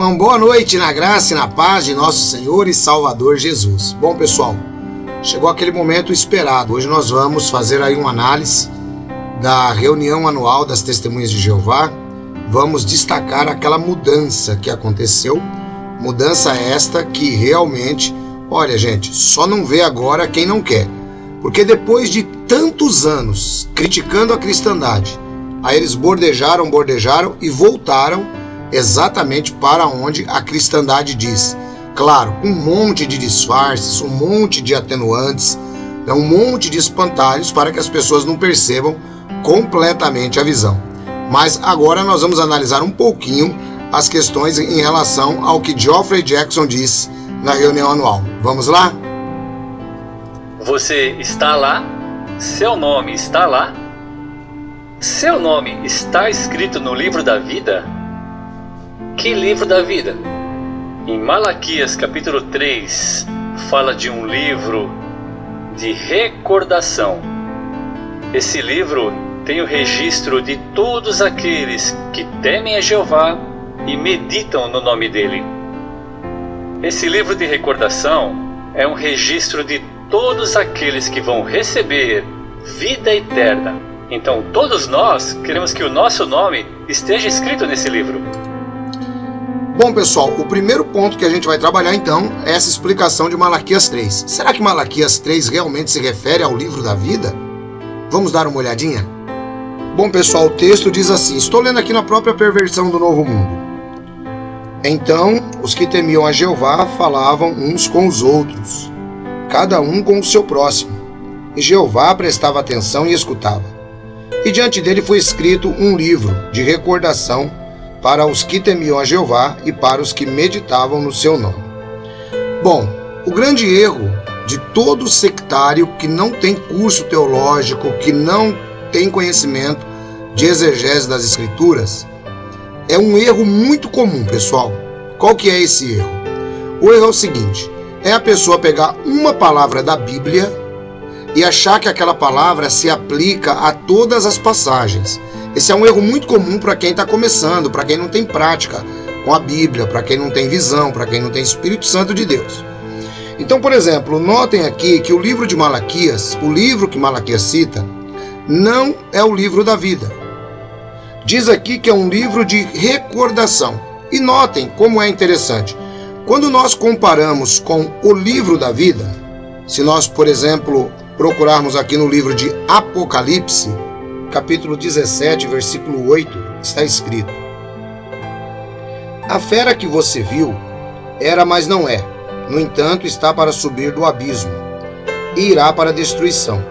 Uma boa noite na graça e na paz de nosso Senhor e Salvador Jesus. Bom, pessoal, chegou aquele momento esperado. Hoje nós vamos fazer aí uma análise da reunião anual das Testemunhas de Jeová. Vamos destacar aquela mudança que aconteceu, mudança esta que realmente, olha gente, só não vê agora quem não quer. Porque depois de tantos anos criticando a cristandade, aí eles bordejaram e voltaram exatamente para onde a cristandade diz. Claro, um monte de disfarces, um monte de atenuantes, um monte de espantalhos para que as pessoas não percebam completamente a visão. Mas agora nós vamos analisar um pouquinho as questões em relação ao que Geoffrey Jackson disse na reunião anual. Vamos lá? Você está lá? Seu nome está lá? Seu nome está escrito no livro da vida? Que livro da vida? Em Malaquias capítulo 3, fala de um livro de recordação. Esse livro tem o registro de todos aqueles que temem a Jeová e meditam no nome dele. Esse livro de recordação é um registro de todos aqueles que vão receber vida eterna. Então todos nós queremos que o nosso nome esteja escrito nesse livro. Bom, pessoal, o primeiro ponto que a gente vai trabalhar então é essa explicação de Malaquias 3. Será que Malaquias 3 realmente se refere ao livro da vida? Vamos dar uma olhadinha? Bom, pessoal, o texto diz assim, estou lendo aqui na própria Perversão do Novo Mundo. Então, os que temiam a Jeová falavam uns com os outros, cada um com o seu próximo. E Jeová prestava atenção e escutava. E diante dele foi escrito um livro de recordação para os que temiam a Jeová e para os que meditavam no seu nome. Bom, o grande erro de todo sectário que não tem curso teológico, que não tem conhecimento de exegese das Escrituras, é um erro muito comum, pessoal. Qual que é esse erro? O erro é o seguinte, é a pessoa pegar uma palavra da Bíblia e achar que aquela palavra se aplica a todas as passagens. Esse é um erro muito comum para quem está começando, para quem não tem prática com a Bíblia, para quem não tem visão, para quem não tem Espírito Santo de Deus. Então, por exemplo, notem aqui que o livro de Malaquias, o livro que Malaquias cita, não é o livro da vida. Diz aqui que é um livro de recordação. E notem como é interessante. Quando nós comparamos com o livro da vida, se nós, por exemplo, procurarmos aqui no livro de Apocalipse, capítulo 17, versículo 8, está escrito: a fera que você viu era, mas não é. No entanto, está para subir do abismo e irá para a destruição.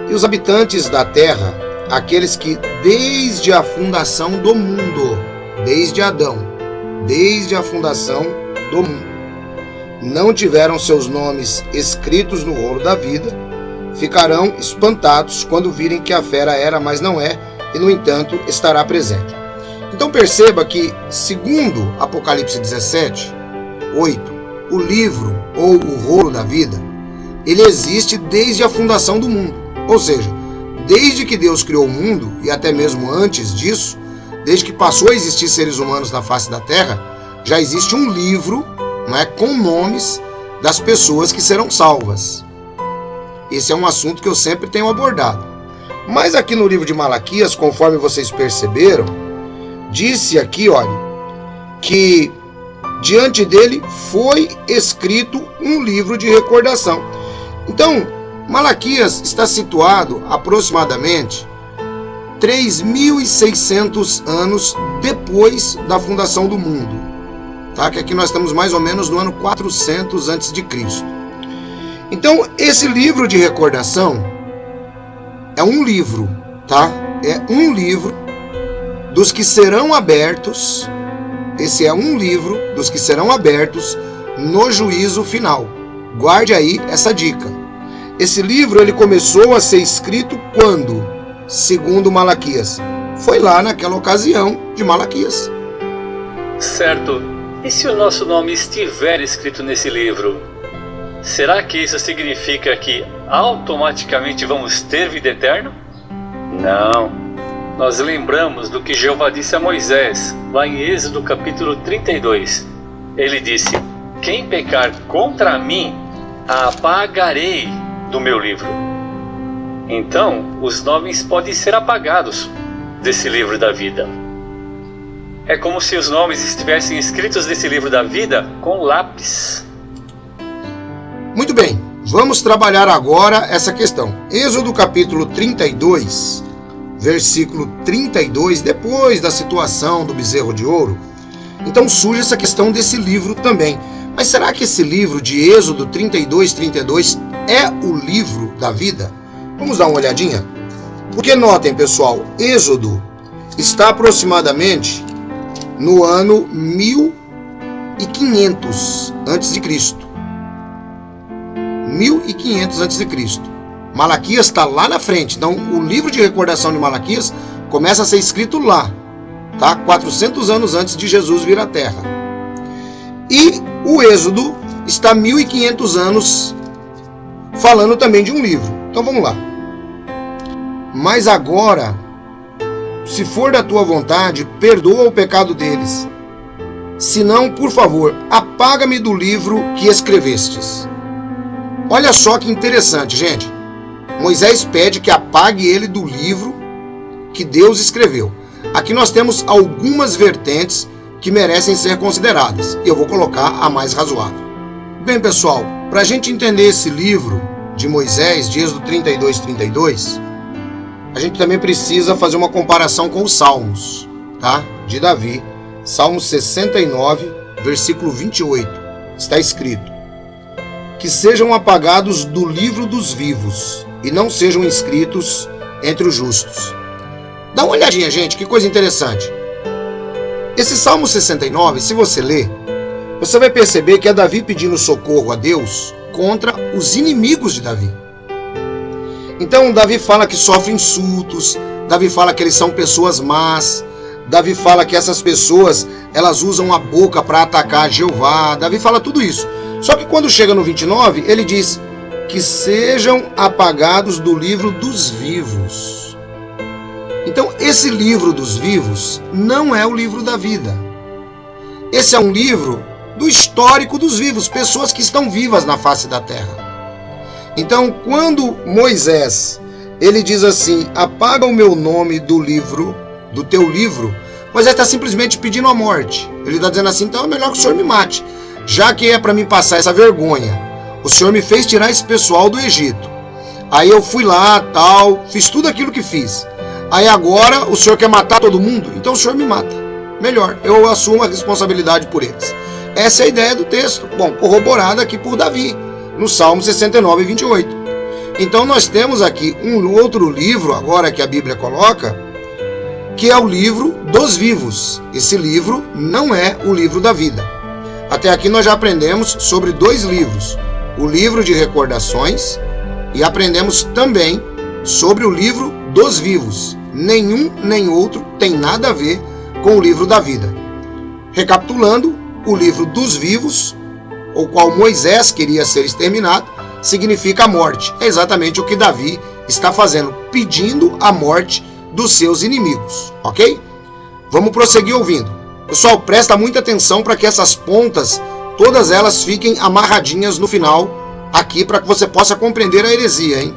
E os habitantes da terra, aqueles que desde a fundação do mundo, desde Adão, desde a fundação do mundo, não tiveram seus nomes escritos no rolo da vida, ficarão espantados quando virem que a fera era, mas não é, e no entanto estará presente. Então perceba que, segundo Apocalipse 17, 8, o livro ou o rolo da vida, ele existe desde a fundação do mundo. Ou seja, desde que Deus criou o mundo, e até mesmo antes disso, desde que passou a existir seres humanos na face da terra, já existe um livro, não é, com nomes das pessoas que serão salvas. Esse é um assunto que eu sempre tenho abordado. Mas aqui no livro de Malaquias, conforme vocês perceberam, disse aqui, olha, que diante dele foi escrito um livro de recordação. Então, Malaquias está situado aproximadamente 3.600 anos depois da fundação do mundo. Tá? Que aqui nós estamos mais ou menos no ano 400 a.C. Então, esse livro de recordação é um livro, tá? É um livro dos que serão abertos. Esse é um livro dos que serão abertos no juízo final. Guarde aí essa dica. Esse livro ele começou a ser escrito quando? Segundo Malaquias. Foi lá naquela ocasião de Malaquias. Certo. E se o nosso nome estiver escrito nesse livro? Será que isso significa que automaticamente vamos ter vida eterna? Não. nós lembramos do que Jeová disse a Moisés, lá em Êxodo capítulo 32. Ele disse: quem pecar contra mim, a apagarei do meu livro. Então, os nomes podem ser apagados desse livro da vida. É como se os nomes estivessem escritos nesse livro da vida com lápis. Muito bem, vamos trabalhar agora essa questão. Êxodo capítulo 32, versículo 32, depois da situação do bezerro de ouro. Então surge essa questão desse livro também. Mas será que esse livro de Êxodo 32, 32 é o livro da vida? Vamos dar uma olhadinha? Porque notem, pessoal, Êxodo está aproximadamente no ano 1500 a.C. 1500 a.C. Malaquias está lá na frente. Então, o livro de recordação de Malaquias começa a ser escrito lá, tá? 400 anos antes de Jesus vir à Terra. E o Êxodo está 1500 anos falando também de um livro. Então, vamos lá. Mas agora, se for da tua vontade, perdoa o pecado deles. Se não, por favor, apaga-me do livro que escrevestes. Olha só que interessante, gente. Moisés pede que apague ele do livro que Deus escreveu. Aqui nós temos algumas vertentes que merecem ser consideradas. Eu vou colocar a mais razoável. Bem, pessoal, para a gente entender esse livro de Moisés, de Êxodo 32, 32, a gente também precisa fazer uma comparação com os Salmos, tá? De Davi. Salmo 69, versículo 28. Está escrito: que sejam apagados do livro dos vivos e não sejam inscritos entre os justos. Dá uma olhadinha, gente, que coisa interessante. Esse Salmo 69, se você ler, você vai perceber que é Davi pedindo socorro a Deus contra os inimigos de Davi. Então, Davi fala que sofre insultos, Davi fala que eles são pessoas más, Davi fala que essas pessoas, elas usam a boca para atacar Jeová, Davi fala tudo isso. Só que quando chega no 29, ele diz que sejam apagados do livro dos vivos. Então, esse livro dos vivos não é o livro da vida. Esse é um livro do histórico dos vivos, pessoas que estão vivas na face da terra. Então, quando Moisés, ele diz assim: apaga o meu nome do livro, do teu livro, Moisés está simplesmente pedindo a morte. Ele está dizendo assim: então é melhor que o Senhor me mate, já que é para me passar essa vergonha. O Senhor me fez tirar esse pessoal do Egito. Aí eu fui lá, tal, fiz tudo aquilo que fiz. Aí agora o Senhor quer matar todo mundo? Então o Senhor me mata. Melhor, eu assumo a responsabilidade por eles. Essa é a ideia do texto. Bom, corroborada aqui por Davi, no Salmo 69, 28. Então nós temos aqui um outro livro, agora que a Bíblia coloca, que é o livro dos vivos. Esse livro não é o livro da vida. Até aqui nós já aprendemos sobre dois livros. O livro de recordações e aprendemos também sobre o livro dos vivos. Nenhum nem outro tem nada a ver com o livro da vida. Recapitulando, o livro dos vivos, o qual Moisés queria ser exterminado, significa a morte. É exatamente o que Davi está fazendo, pedindo a morte dos seus inimigos, ok? Vamos prosseguir ouvindo. Pessoal, presta muita atenção para que essas pontas, todas elas fiquem amarradinhas no final, aqui, para que você possa compreender a heresia, hein?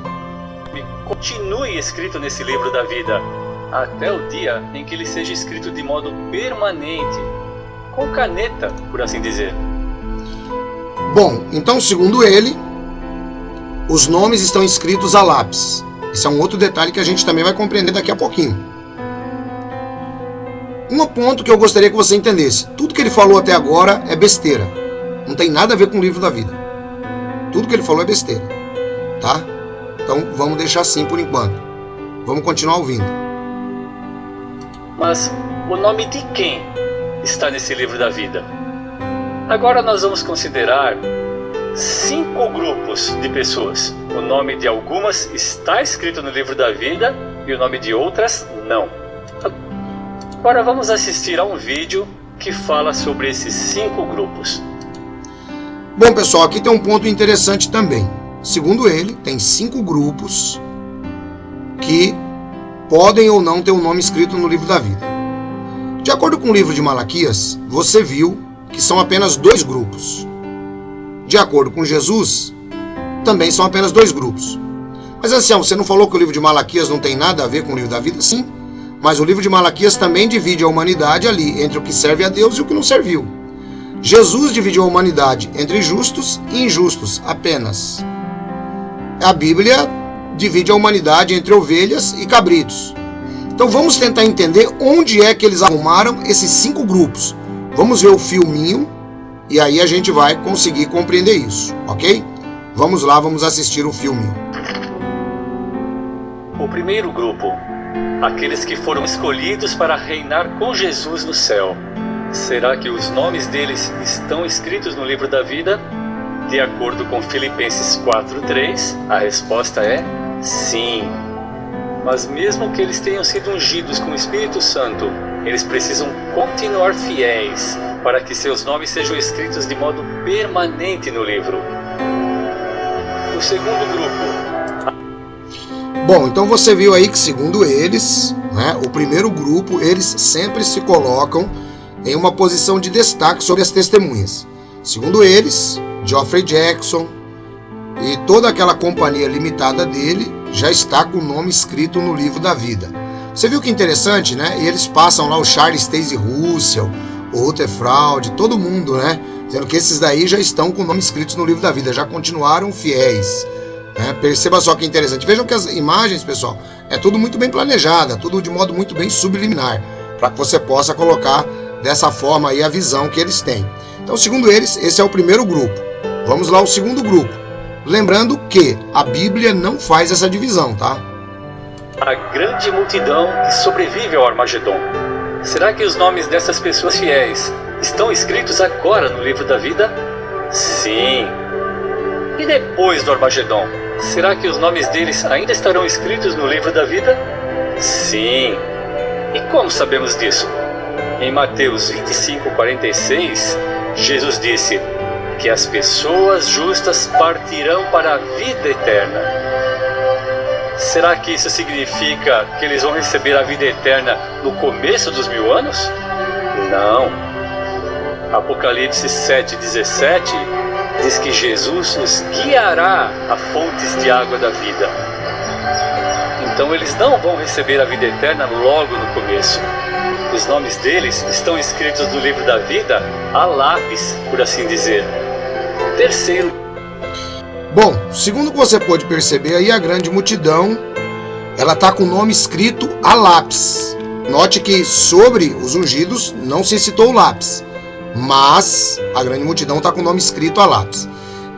Continue escrito nesse livro da vida, até o dia em que ele seja escrito de modo permanente, com caneta, por assim dizer. Bom, então, segundo ele, os nomes estão escritos a lápis. Esse é um outro detalhe que a gente também vai compreender daqui a pouquinho. Um ponto que eu gostaria que você entendesse: tudo que ele falou até agora é besteira. Não tem nada a ver com o livro da vida. Tudo que ele falou é besteira, tá? Então vamos deixar assim por enquanto. Vamos continuar ouvindo. Mas o nome de quem está nesse livro da vida? Agora nós vamos considerar 5 grupos de pessoas. O nome de algumas está escrito no livro da vida e o nome de outras não. Agora vamos assistir a um vídeo que fala sobre esses 5 grupos. Bom, pessoal, aqui tem um ponto interessante também. Segundo ele, tem 5 grupos que podem ou não ter um nome escrito no livro da vida. De acordo com o livro de Malaquias, você viu que são apenas 2 grupos. De acordo com Jesus, também são apenas 2 grupos. Mas Anselmo, você não falou que o livro de Malaquias não tem nada a ver com o livro da vida? Sim, mas o livro de Malaquias também divide a humanidade ali entre o que serve a Deus e o que não serviu. Jesus dividiu a humanidade entre justos e injustos apenas. A Bíblia divide a humanidade entre ovelhas e cabritos. Então vamos tentar entender onde é que eles arrumaram esses 5 grupos. Vamos ver o filminho e aí a gente vai conseguir compreender isso, ok? Vamos lá, vamos assistir o filminho. O primeiro grupo, aqueles que foram escolhidos para reinar com Jesus no céu. Será que os nomes deles estão escritos no livro da vida? De acordo com Filipenses 4:3, a resposta é sim. Mas mesmo que eles tenham sido ungidos com o Espírito Santo, eles precisam continuar fiéis para que seus nomes sejam escritos de modo permanente no livro. O segundo grupo. Bom, então você viu aí que segundo eles, o primeiro grupo, eles sempre se colocam em uma posição de destaque sobre as testemunhas. Segundo eles, Geoffrey Jackson e toda aquela companhia limitada dele já está com o nome escrito no livro da vida. Você viu que interessante, né? E eles passam lá o Charles Taze Russell, o Rutherford, todo mundo, né? Dizendo que esses daí já estão com o nome escritos no livro da vida, já continuaram fiéis. Perceba só que interessante. Vejam que as imagens, pessoal, é tudo muito bem planejada, tudo de modo muito bem subliminar, para que você possa colocar dessa forma aí a visão que eles têm. Então, segundo eles, esse é o primeiro grupo. Vamos lá ao segundo grupo. Lembrando que a Bíblia não faz essa divisão, tá? A grande multidão que sobrevive ao Armagedon. Será que os nomes dessas pessoas fiéis estão escritos agora no livro da vida? Sim. E depois do Armagedon, será que os nomes deles ainda estarão escritos no livro da vida? Sim. E como sabemos disso? Em Mateus 25:46, Jesus disse que as pessoas justas partirão para a vida eterna. Será que isso significa que eles vão receber a vida eterna no começo dos 1000 anos? Não. Apocalipse 7:17 diz que Jesus os guiará a fontes de água da vida. Então eles não vão receber a vida eterna logo no começo. Os nomes deles estão escritos no livro da vida a lápis, por assim dizer. Terceiro. Bom, segundo o que você pode perceber aí, a grande multidão, ela está com o nome escrito a lápis. Note que sobre os ungidos não se citou o lápis, mas a grande multidão está com o nome escrito a lápis.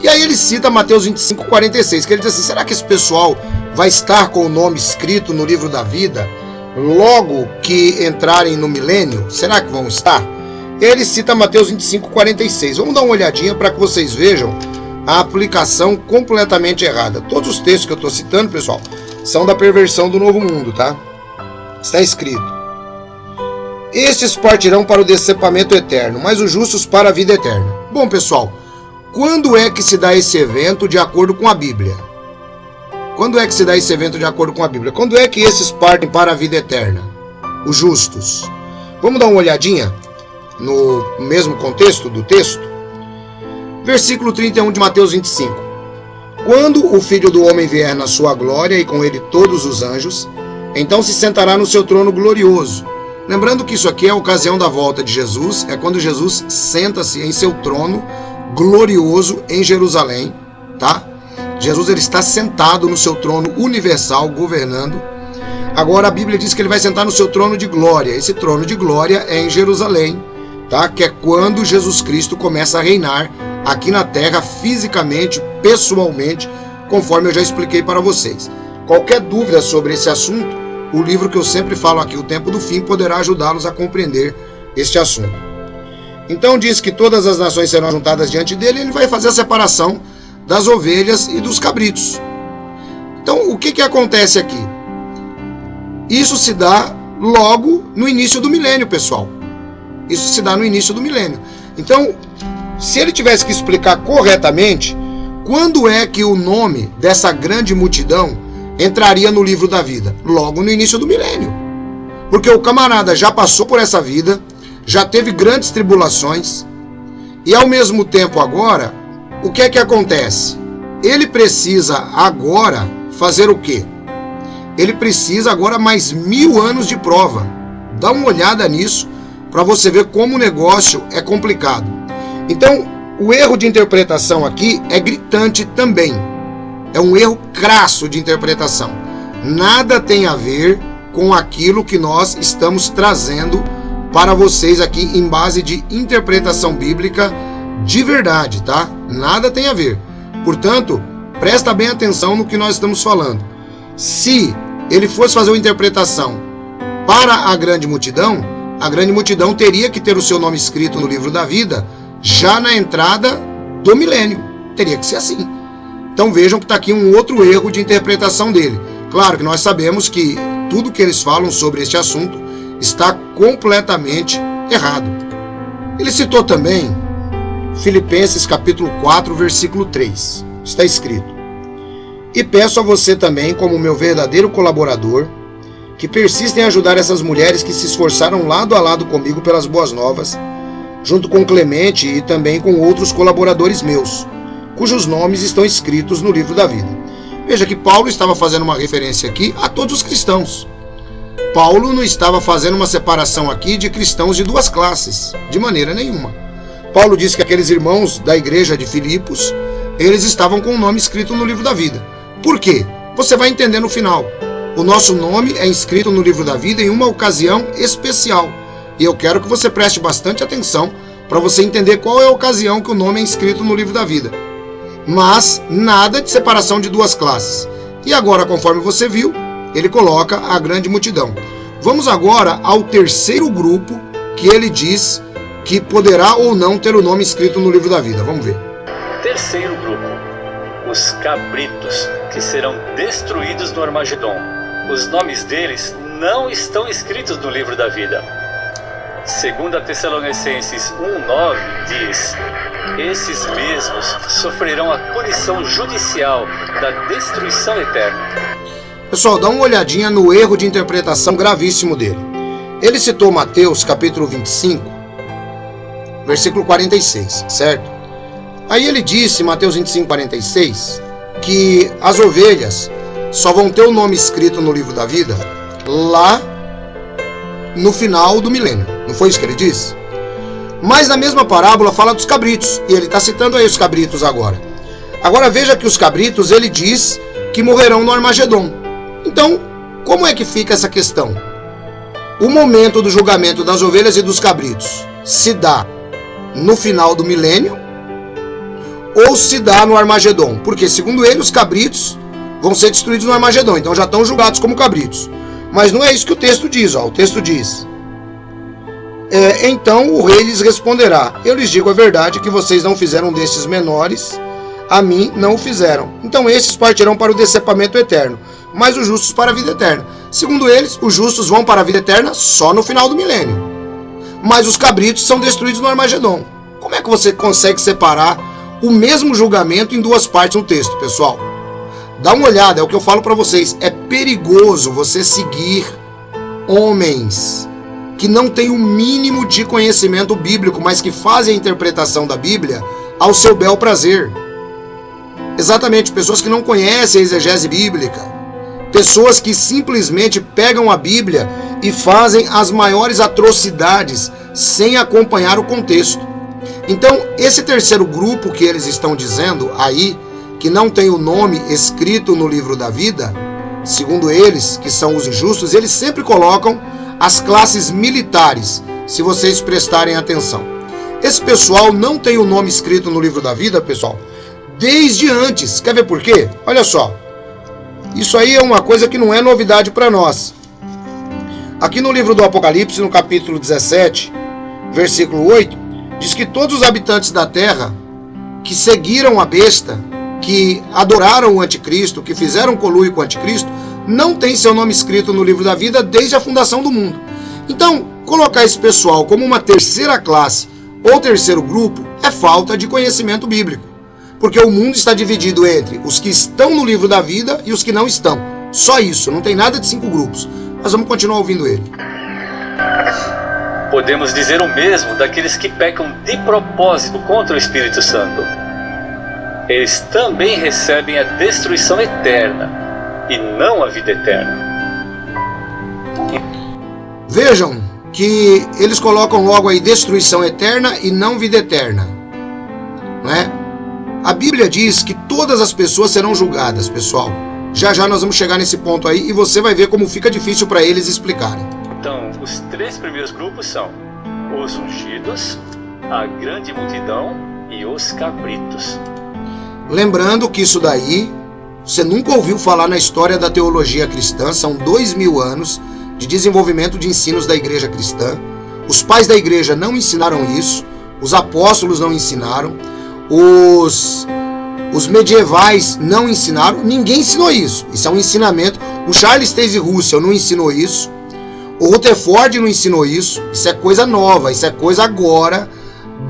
E aí ele cita Mateus 25:46, que ele diz assim, será que esse pessoal vai estar com o nome escrito no livro da vida logo que entrarem no milênio? Será que vão estar? Ele cita Mateus 25:46. Vamos dar uma olhadinha para que vocês vejam a aplicação completamente errada. Todos os textos que eu estou citando, pessoal, são da perversão do novo mundo, tá? Está escrito: estes partirão para o decepamento eterno, mas os justos para a vida eterna. Bom, pessoal, quando é que se dá esse evento de acordo com a Bíblia? Quando é que se dá esse evento de acordo com a Bíblia? Quando é que esses partem para a vida eterna? Os justos. Vamos dar uma olhadinha no mesmo contexto do texto? Versículo 31 de Mateus 25. Quando o Filho do Homem vier na sua glória e com ele todos os anjos, então se sentará no seu trono glorioso. Lembrando que isso aqui é a ocasião da volta de Jesus, é quando Jesus senta-se em seu trono glorioso em Jerusalém, tá? Jesus ele está sentado no seu trono universal, governando. Agora a Bíblia diz que ele vai sentar no seu trono de glória. Esse trono de glória é em Jerusalém, tá? Que é quando Jesus Cristo começa a reinar aqui na terra, fisicamente, pessoalmente, conforme eu já expliquei para vocês. Qualquer dúvida sobre esse assunto, o livro que eu sempre falo aqui, O Tempo do Fim, poderá ajudá-los a compreender este assunto. Então diz que todas as nações serão juntadas diante dele, e ele vai fazer a separação das ovelhas e dos cabritos. Então, o que acontece aqui? Isso se dá logo no início do milênio, pessoal. Isso se dá no início do milênio. Então, se ele tivesse que explicar corretamente, quando é que o nome dessa grande multidão entraria no livro da vida? Logo no início do milênio. Porque o camarada já passou por essa vida, já teve grandes tribulações, e ao mesmo tempo agora, o que é que acontece? Ele precisa agora fazer o quê? Ele precisa agora mais 1000 anos de prova. Dá uma olhada nisso para você ver como o negócio é complicado. Então, o erro de interpretação aqui é gritante também. É um erro crasso de interpretação. Nada tem a ver com aquilo que nós estamos trazendo para vocês aqui em base de interpretação bíblica de verdade, tá? Nada tem a ver. Portanto, presta bem atenção no que nós estamos falando. Se ele fosse fazer uma interpretação para a grande multidão teria que ter o seu nome escrito no livro da vida já na entrada do milênio. Teria que ser assim. Então vejam que está aqui um outro erro de interpretação dele. Claro que nós sabemos que tudo que eles falam sobre este assunto está completamente errado. Ele citou também Filipenses capítulo 4, versículo 3. Está escrito: e peço a você também, como meu verdadeiro colaborador, que persista em ajudar essas mulheres que se esforçaram lado a lado comigo pelas boas novas, junto com Clemente e também com outros colaboradores meus, cujos nomes estão escritos no livro da vida. Veja que Paulo estava fazendo uma referência aqui a todos os cristãos. Paulo não estava fazendo uma separação aqui de cristãos de duas classes, de maneira nenhuma. Paulo disse que aqueles irmãos da igreja de Filipos, eles estavam com o nome escrito no livro da vida. Por quê? Você vai entender no final. O nosso nome é inscrito no livro da vida em uma ocasião especial. E eu quero que você preste bastante atenção para você entender qual é a ocasião que o nome é inscrito no livro da vida. Mas nada de separação de duas classes. E agora, conforme você viu, ele coloca a grande multidão. Vamos agora ao terceiro grupo que ele diz que poderá ou não ter o nome escrito no livro da vida. Vamos ver. Terceiro grupo, os cabritos, que serão destruídos no Armagedon. Os nomes deles não estão escritos no livro da vida. 2 Tessalonicenses 1,9 diz: esses mesmos sofrerão a punição judicial da destruição eterna. Pessoal, dá uma olhadinha no erro de interpretação gravíssimo dele. Ele citou Mateus capítulo 25, versículo 46, certo? Aí ele disse, Mateus 25, 46, que as ovelhas só vão ter o nome escrito no livro da vida lá no final do milênio. Não foi isso que ele disse? Mas na mesma parábola fala dos cabritos, e ele está citando aí os cabritos agora. Agora veja que os cabritos, ele diz que morrerão no Armagedon. Então, como é que fica essa questão? O momento do julgamento das ovelhas e dos cabritos se dá no final do milênio ou se dá no Armagedon? Porque, segundo ele, os cabritos vão ser destruídos no Armagedon, então já estão julgados como cabritos. Mas não é isso que o texto diz, ó. O texto diz: então o rei lhes responderá: eu lhes digo a verdade, que vocês não fizeram destes menores, a mim não o fizeram. Então esses partirão para o decepamento eterno, mas os justos para a vida eterna. Segundo eles, os justos vão para a vida eterna só no final do milênio, mas os cabritos são destruídos no Armagedon. Como é que você consegue separar o mesmo julgamento em duas partes no texto, pessoal? Dá uma olhada, é o que eu falo para vocês. É perigoso você seguir homens que não têm o mínimo de conhecimento bíblico, mas que fazem a interpretação da Bíblia ao seu bel prazer. Exatamente, pessoas que não conhecem a exegese bíblica. Pessoas que simplesmente pegam a Bíblia e fazem as maiores atrocidades sem acompanhar o contexto. Então, esse terceiro grupo que eles estão dizendo aí, que não tem o nome escrito no livro da vida, segundo eles, que são os injustos, eles sempre colocam as classes militares, se vocês prestarem atenção. Esse pessoal não tem o nome escrito no livro da vida, pessoal, desde antes. Quer ver por quê? Olha só. Isso aí é uma coisa que não é novidade para nós. Aqui no livro do Apocalipse, no capítulo 17, versículo 8, diz que todos os habitantes da terra que seguiram a besta, que adoraram o anticristo, que fizeram conluio com o anticristo, não tem seu nome escrito no livro da vida desde a fundação do mundo. Então, colocar esse pessoal como uma terceira classe ou terceiro grupo é falta de conhecimento bíblico. Porque o mundo está dividido entre os que estão no livro da vida e os que não estão. Só isso, não tem nada de 5 grupos. Mas vamos continuar ouvindo ele. Podemos dizer o mesmo daqueles que pecam de propósito contra o Espírito Santo. Eles também recebem a destruição eterna e não a vida eterna. Vejam que eles colocam logo aí destruição eterna e não vida eterna, não é? A Bíblia diz que todas as pessoas serão julgadas, pessoal. Já já nós vamos chegar nesse ponto aí e você vai ver como fica difícil para eles explicarem. Então, os 3 primeiros grupos são os ungidos, a grande multidão e os cabritos. Lembrando que isso daí você nunca ouviu falar na história da teologia cristã. São 2000 anos de desenvolvimento de ensinos da igreja cristã. Os pais da igreja não ensinaram isso, os apóstolos não ensinaram, os medievais não ensinaram, ninguém ensinou isso. Isso é um ensinamento. O Charles Taze Russell não ensinou isso, o Rutherford não ensinou isso. Isso é coisa nova, isso é coisa agora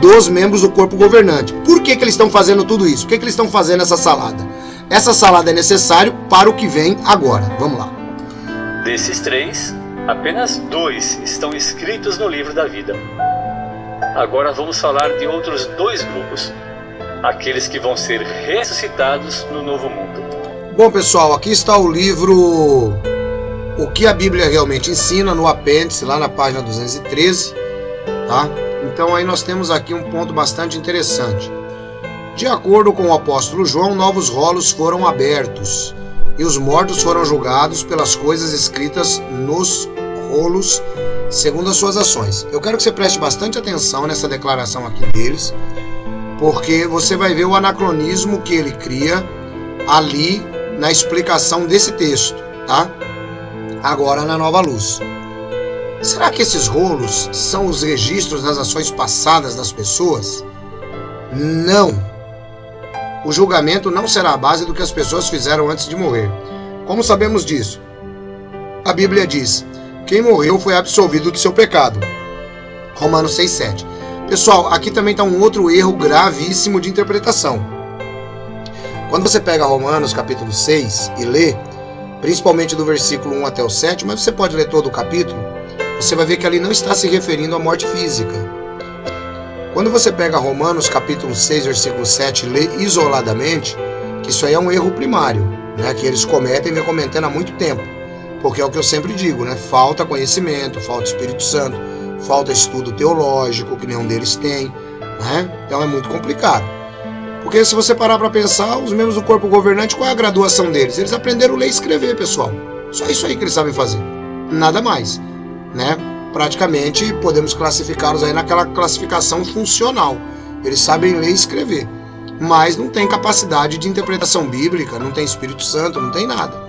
dos membros do corpo governante. Por que eles estão fazendo tudo isso? Por que eles estão fazendo essa salada? Essa salada é necessária para o que vem agora. Vamos lá. Desses 3, apenas 2 estão escritos no livro da vida. Agora vamos falar de outros 2 grupos, aqueles que vão ser ressuscitados no novo mundo. Bom, pessoal, aqui está o livro O que a Bíblia realmente ensina, no apêndice, lá na página 213, tá? Então aí nós temos aqui um ponto bastante interessante. De acordo com o apóstolo João, novos rolos foram abertos e os mortos foram julgados pelas coisas escritas nos rolos, segundo as suas ações. Eu quero que você preste bastante atenção nessa declaração aqui deles, porque você vai ver o anacronismo que ele cria ali na explicação desse texto, tá? Agora na nova luz. Será que esses rolos são os registros das ações passadas das pessoas? Não. O julgamento não será a base do que as pessoas fizeram antes de morrer. Como sabemos disso? A Bíblia diz: quem morreu foi absolvido do seu pecado. Romanos 6,7. Pessoal, aqui também está um outro erro gravíssimo de interpretação. Quando você pega Romanos capítulo 6 e lê, principalmente do versículo 1 até o 7, mas você pode ler todo o capítulo, você vai ver que ali não está se referindo à morte física. Quando você pega Romanos capítulo 6, versículo 7 e lê isoladamente, que isso aí é um erro primário, né, que eles cometem e vem cometendo há muito tempo. Porque é o que eu sempre digo, né? Falta conhecimento, falta Espírito Santo, falta estudo teológico, que nenhum deles tem, né? Então é muito complicado. Porque se você parar para pensar, os membros do corpo governante, qual é a graduação deles? Eles aprenderam a ler e escrever, pessoal. Só isso aí que eles sabem fazer. Nada mais, né? Praticamente podemos classificá-los aí naquela classificação funcional. Eles sabem ler e escrever, mas não tem capacidade de interpretação bíblica, não tem Espírito Santo, não tem nada.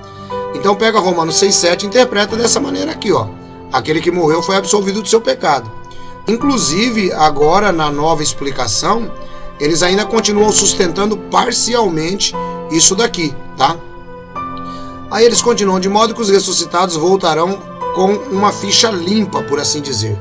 Então pega Romanos 6,7 e interpreta dessa maneira aqui, ó. Aquele que morreu foi absolvido do seu pecado. Inclusive, agora na nova explicação, eles ainda continuam sustentando parcialmente isso daqui, tá? Aí eles continuam, de modo que os ressuscitados voltarão com uma ficha limpa, por assim dizer.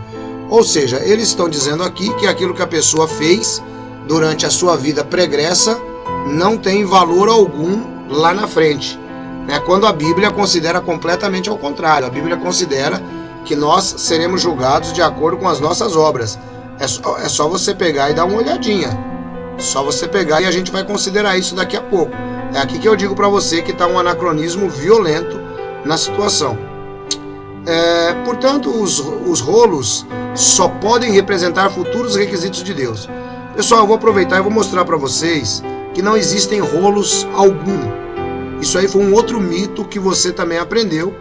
Ou seja, eles estão dizendo aqui que aquilo que a pessoa fez durante a sua vida pregressa não tem valor algum lá na frente, né? Quando a Bíblia considera completamente ao contrário. A Bíblia considera que nós seremos julgados de acordo com as nossas obras. É só você pegar e dar uma olhadinha. Só você pegar e a gente vai considerar isso daqui a pouco. É aqui que eu digo para você que está um anacronismo violento na situação. Portanto, os rolos só podem representar futuros requisitos de Deus. Pessoal, eu vou aproveitar e vou mostrar para vocês que não existem rolos algum. Isso aí foi um outro mito que você também aprendeu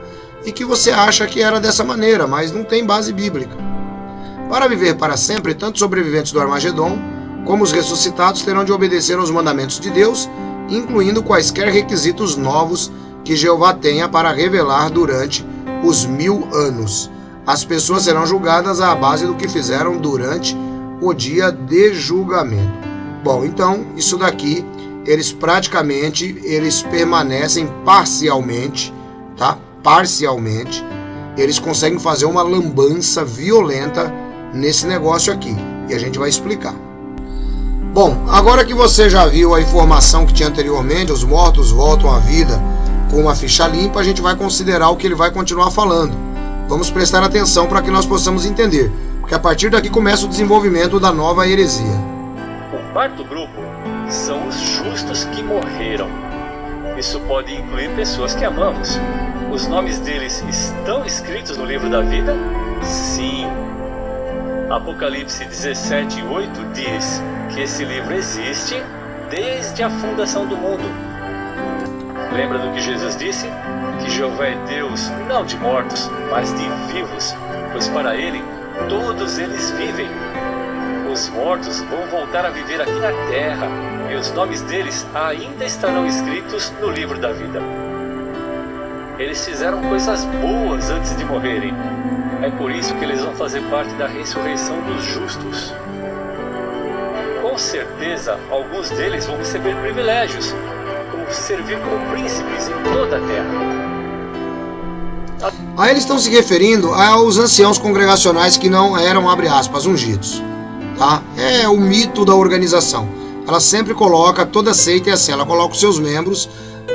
e que você acha que era dessa maneira, mas não tem base bíblica. Para viver para sempre, tanto os sobreviventes do Armagedon como os ressuscitados terão de obedecer aos mandamentos de Deus, incluindo quaisquer requisitos novos que Jeová tenha para revelar durante os 1000 anos. As pessoas serão julgadas à base do que fizeram durante o dia de julgamento. Bom, então, isso daqui, eles permanecem parcialmente, tá? Parcialmente. Eles conseguem fazer uma lambança violenta nesse negócio aqui. E a gente vai explicar. Bom, agora que você já viu a informação que tinha anteriormente, os mortos voltam à vida com uma ficha limpa, a gente vai considerar o que ele vai continuar falando. Vamos prestar atenção para que nós possamos entender, porque a partir daqui começa o desenvolvimento da nova heresia. O quarto grupo são os justos que morreram. Isso pode incluir pessoas que amamos. Os nomes deles estão escritos no livro da vida? Sim. Apocalipse 17:8 diz que esse livro existe desde a fundação do mundo. Lembra do que Jesus disse? Que Jeová é Deus não de mortos, mas de vivos, pois para ele todos eles vivem. Os mortos vão voltar a viver aqui na terra e os nomes deles ainda estarão escritos no livro da vida. Eles fizeram coisas boas antes de morrerem. É por isso que eles vão fazer parte da ressurreição dos justos. Com certeza, alguns deles vão receber privilégios, como servir como príncipes em toda a terra. Aí eles estão se referindo aos anciãos congregacionais que não eram, abre aspas, ungidos. Tá? É o mito da organização. Ela sempre coloca, toda seita é assim, ela coloca os seus membros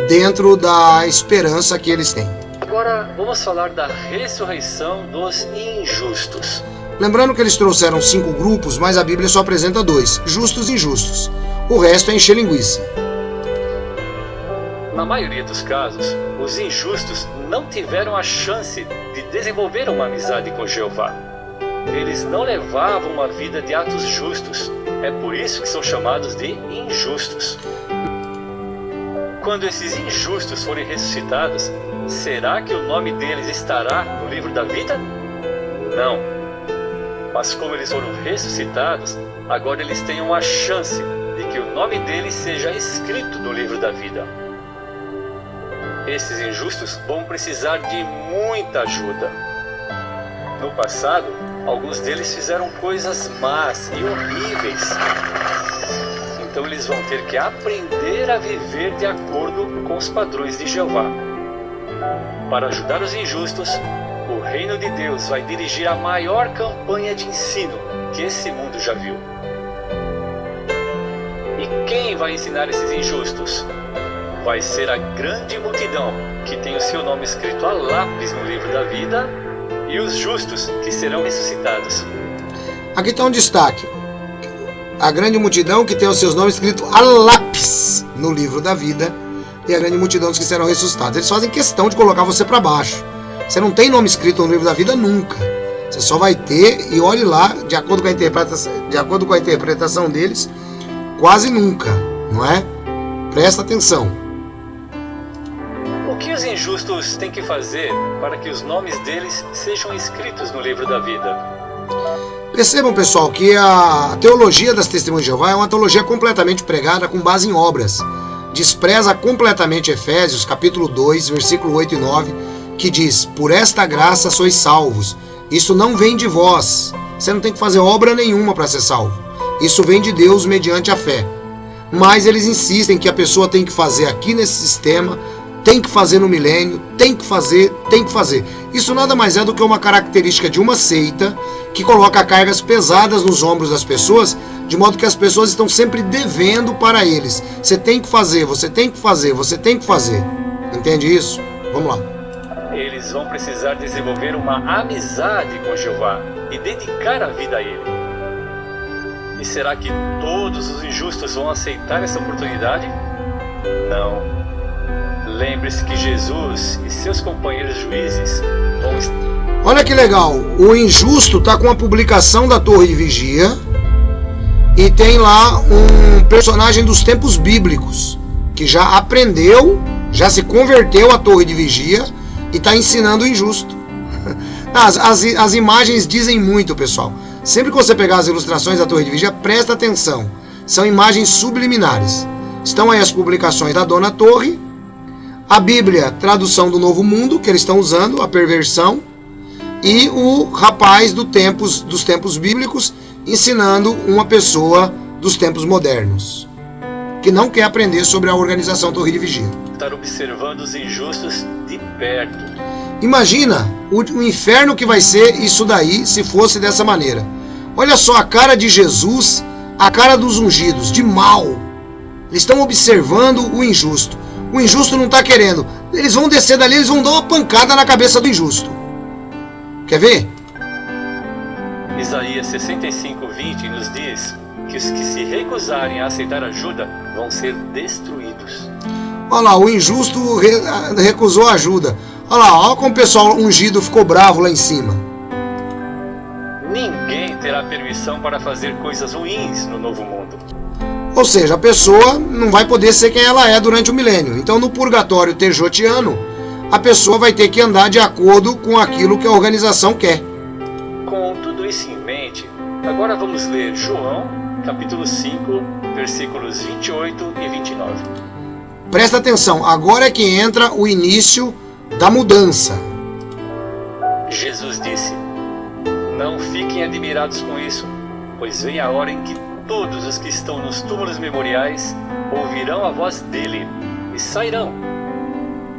dentro da esperança que eles têm. Agora vamos falar da ressurreição dos injustos. Lembrando que eles trouxeram 5 grupos, mas a Bíblia só apresenta 2, justos e injustos. O resto é encher linguiça. Na maioria dos casos, os injustos não tiveram a chance de desenvolver uma amizade com Jeová. Eles não levavam uma vida de atos justos. É por isso que são chamados de injustos. Quando esses injustos forem ressuscitados, será que o nome deles estará no livro da vida? Não. Mas como eles foram ressuscitados, agora eles têm uma chance de que o nome deles seja escrito no livro da vida. Esses injustos vão precisar de muita ajuda. No passado, alguns deles fizeram coisas más e horríveis. Então eles vão ter que aprender a viver de acordo com os padrões de Jeová. Para ajudar os injustos, o reino de Deus vai dirigir a maior campanha de ensino que esse mundo já viu. E quem vai ensinar esses injustos? Vai ser a grande multidão que tem o seu nome escrito a lápis no livro da vida e os justos que serão ressuscitados. Aqui está um destaque. A grande multidão que tem os seus nomes escritos a lápis no livro da vida e a grande multidão dos que serão ressuscitados. Eles fazem questão de colocar você para baixo. Você não tem nome escrito no livro da vida nunca. Você só vai ter, e olhe lá, de acordo com a interpretação deles, quase nunca, não é? Presta atenção. O que os injustos têm que fazer para que os nomes deles sejam escritos no livro da vida? Percebam, pessoal, que a teologia das Testemunhas de Jeová é uma teologia completamente pregada com base em obras. Despreza completamente Efésios, capítulo 2, versículo 8 e 9, que diz: por esta graça sois salvos. Isso não vem de vós. Você não tem que fazer obra nenhuma para ser salvo. Isso vem de Deus mediante a fé. Mas eles insistem que a pessoa tem que fazer aqui nesse sistema, tem que fazer no milênio, tem que fazer. Isso nada mais é do que uma característica de uma seita que coloca cargas pesadas nos ombros das pessoas, de modo que as pessoas estão sempre devendo para eles. Você tem que fazer, você tem que fazer, você tem que fazer. Entende isso? Vamos lá. Eles vão precisar desenvolver uma amizade com Jeová e dedicar a vida a Ele. E será que todos os injustos vão aceitar essa oportunidade? Não. Lembre-se que Jesus e seus companheiros juízes vão... Olha que legal, o injusto está com a publicação da Torre de Vigia e tem lá um personagem dos tempos bíblicos que já aprendeu, já se converteu à Torre de Vigia e está ensinando o injusto. As imagens dizem muito, pessoal. Sempre que você pegar as ilustrações da Torre de Vigia, presta atenção. São imagens subliminares. Estão aí as publicações da Dona Torre, a Bíblia, tradução do Novo Mundo, que eles estão usando, a perversão, e o rapaz dos tempos bíblicos ensinando uma pessoa dos tempos modernos, que não quer aprender sobre a organização Torre de Vigia. Estar observando os injustos de perto. Imagina o inferno que vai ser isso daí se fosse dessa maneira. Olha só a cara de Jesus, a cara dos ungidos, de mal. Eles estão observando o injusto. O injusto não está querendo Eles vão descer dali, eles vão dar uma pancada na cabeça do injusto. Quer ver? Isaías 65:20 nos diz que os que se recusarem a aceitar ajuda vão ser destruídos. Olha lá, o injusto recusou ajuda. Olha lá, olha como o pessoal ungido ficou bravo lá em cima. Ninguém terá permissão para fazer coisas ruins no novo mundo. Ou seja, a pessoa não vai poder ser quem ela é durante o milênio. Então, no purgatório tejotiano, a pessoa vai ter que andar de acordo com aquilo que a organização quer. Com tudo isso em mente, agora vamos ler João, capítulo 5, versículos 28 e 29. Presta atenção, agora é que entra o início da mudança. Jesus disse: "Não fiquem admirados com isso, pois vem a hora em que todos os que estão nos túmulos memoriais ouvirão a voz dele e sairão.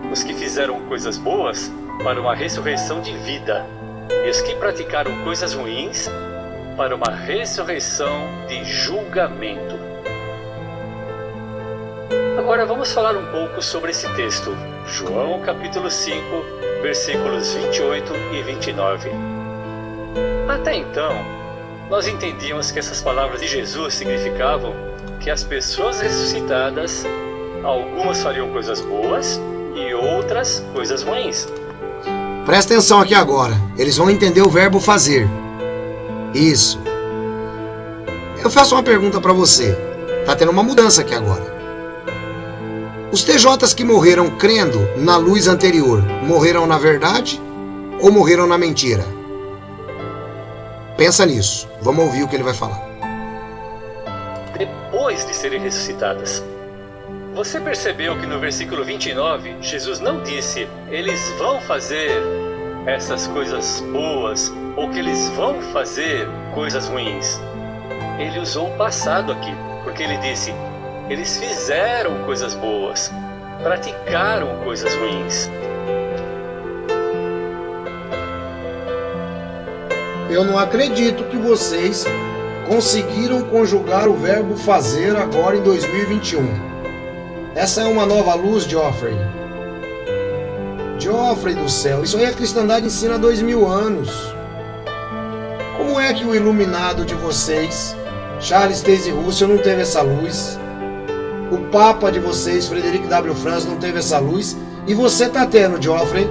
Os que fizeram coisas boas para uma ressurreição de vida, e os que praticaram coisas ruins para uma ressurreição de julgamento." Agora vamos falar um pouco sobre esse texto. João capítulo 5, versículos 28 e 29. Até então, nós entendíamos que essas palavras de Jesus significavam que as pessoas ressuscitadas, algumas fariam coisas boas e outras coisas ruins. Presta atenção aqui agora, eles vão entender o verbo fazer. Isso. Eu faço uma pergunta para você. Tá tendo uma mudança aqui agora. Os TJs que morreram crendo na luz anterior, morreram na verdade ou morreram na mentira? Pensa nisso. Vamos ouvir o que ele vai falar. Depois de serem ressuscitadas. Você percebeu que no versículo 29, Jesus não disse: "Eles vão fazer essas coisas boas" ou que eles vão fazer coisas ruins. Ele usou o passado aqui, porque ele disse: "Eles fizeram coisas boas, praticaram coisas ruins." Eu não acredito que vocês conseguiram conjugar o verbo fazer agora em 2021. Essa é uma nova luz, Geoffrey. Geoffrey do céu, isso aí a cristandade ensina há 2000 anos. Como é que o iluminado de vocês, Charles Taze Russell, não teve essa luz? O Papa de vocês, Frederic W. Franz, não teve essa luz? E você está tendo, Geoffrey?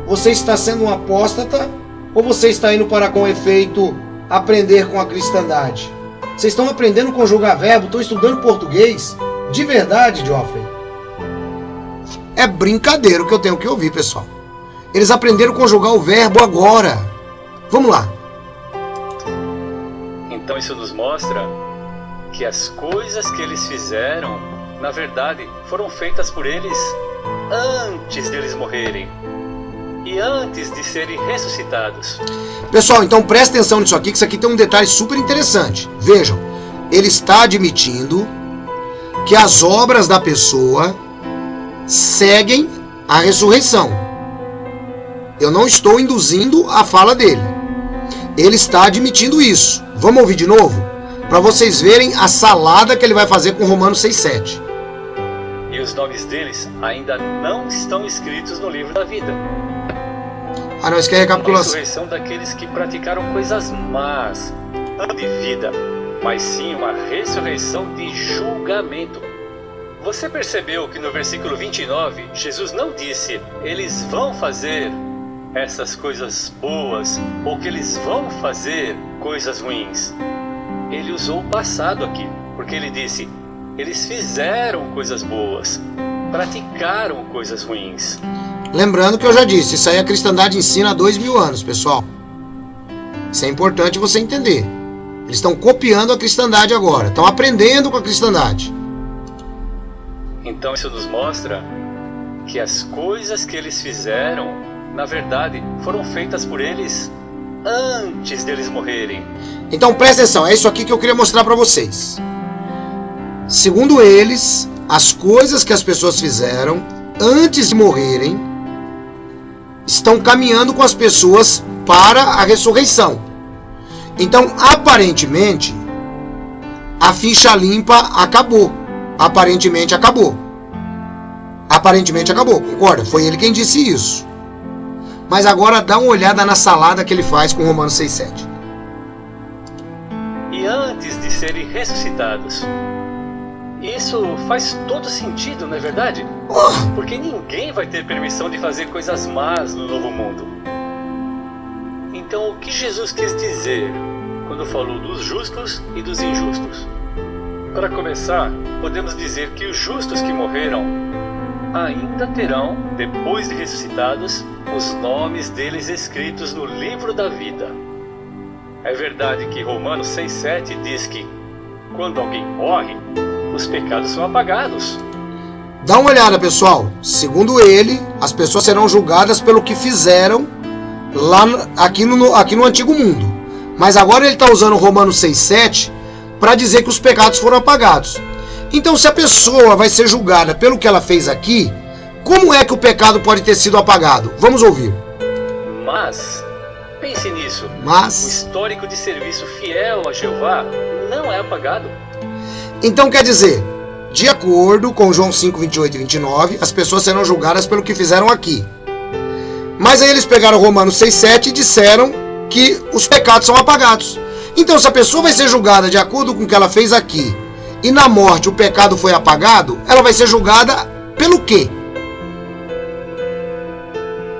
Você está sendo um apóstata? Ou você está indo para, com efeito, aprender com a cristandade? Vocês estão aprendendo a conjugar verbo? Estão estudando português? De verdade, Geoffrey? É brincadeira o que eu tenho que ouvir, pessoal. Eles aprenderam a conjugar o verbo agora. Vamos lá. Então isso nos mostra que as coisas que eles fizeram, na verdade, foram feitas por eles antes deles morrerem e antes de serem ressuscitados. Pessoal, então presta atenção nisso aqui, que isso aqui tem um detalhe super interessante. Vejam, ele está admitindo que as obras da pessoa seguem a ressurreição. Eu não estou induzindo a fala dele. Ele está admitindo isso. Vamos ouvir de novo? Para vocês verem a salada que ele vai fazer com Romanos 6,7. E os nomes deles ainda não estão escritos no livro da vida. Ah, não, isso aqui é recapitulação. A ressurreição daqueles que praticaram coisas más, não de vida, mas sim uma ressurreição de julgamento. Você percebeu que no versículo 29, Jesus não disse: "Eles vão fazer essas coisas boas" ou que eles vão fazer coisas ruins. Ele usou o passado aqui, porque ele disse: "Eles fizeram coisas boas, praticaram coisas ruins." Lembrando que eu já disse, isso aí a cristandade ensina há 2000 anos, pessoal. Isso é importante você entender. Eles estão copiando a cristandade agora, estão aprendendo com a cristandade. Então isso nos mostra que as coisas que eles fizeram, na verdade, foram feitas por eles antes deles morrerem. Então presta atenção, é isso aqui que eu queria mostrar para vocês. Segundo eles, as coisas que as pessoas fizeram antes de morrerem estão caminhando com as pessoas para a ressurreição. Então, aparentemente, a ficha limpa acabou. Aparentemente acabou. Aparentemente acabou, concorda? Foi ele quem disse isso. Mas agora dá uma olhada na salada que ele faz com Romanos 6,7. E antes de serem ressuscitados. Isso faz todo sentido, não é verdade? Porque ninguém vai ter permissão de fazer coisas más no novo mundo. Então, o que Jesus quis dizer quando falou dos justos e dos injustos? Para começar, podemos dizer que os justos que morreram ainda terão, depois de ressuscitados, os nomes deles escritos no livro da vida. É verdade que Romanos 6,7 diz que, quando alguém morre, os pecados são apagados. Dá uma olhada, pessoal. Segundo ele, as pessoas serão julgadas pelo que fizeram aqui no antigo mundo. Mas agora ele está usando Romanos 6,7 para dizer que os pecados foram apagados. Então, se a pessoa vai ser julgada pelo que ela fez aqui, como é que o pecado pode ter sido apagado? Vamos ouvir. Mas, pense nisso. O histórico de serviço fiel a Jeová não é apagado. Então quer dizer, de acordo com João 5, 28 e 29, as pessoas serão julgadas pelo que fizeram aqui. Mas aí eles pegaram Romanos 6,7 e disseram que os pecados são apagados. Então, se a pessoa vai ser julgada de acordo com o que ela fez aqui, e na morte o pecado foi apagado, ela vai ser julgada pelo quê?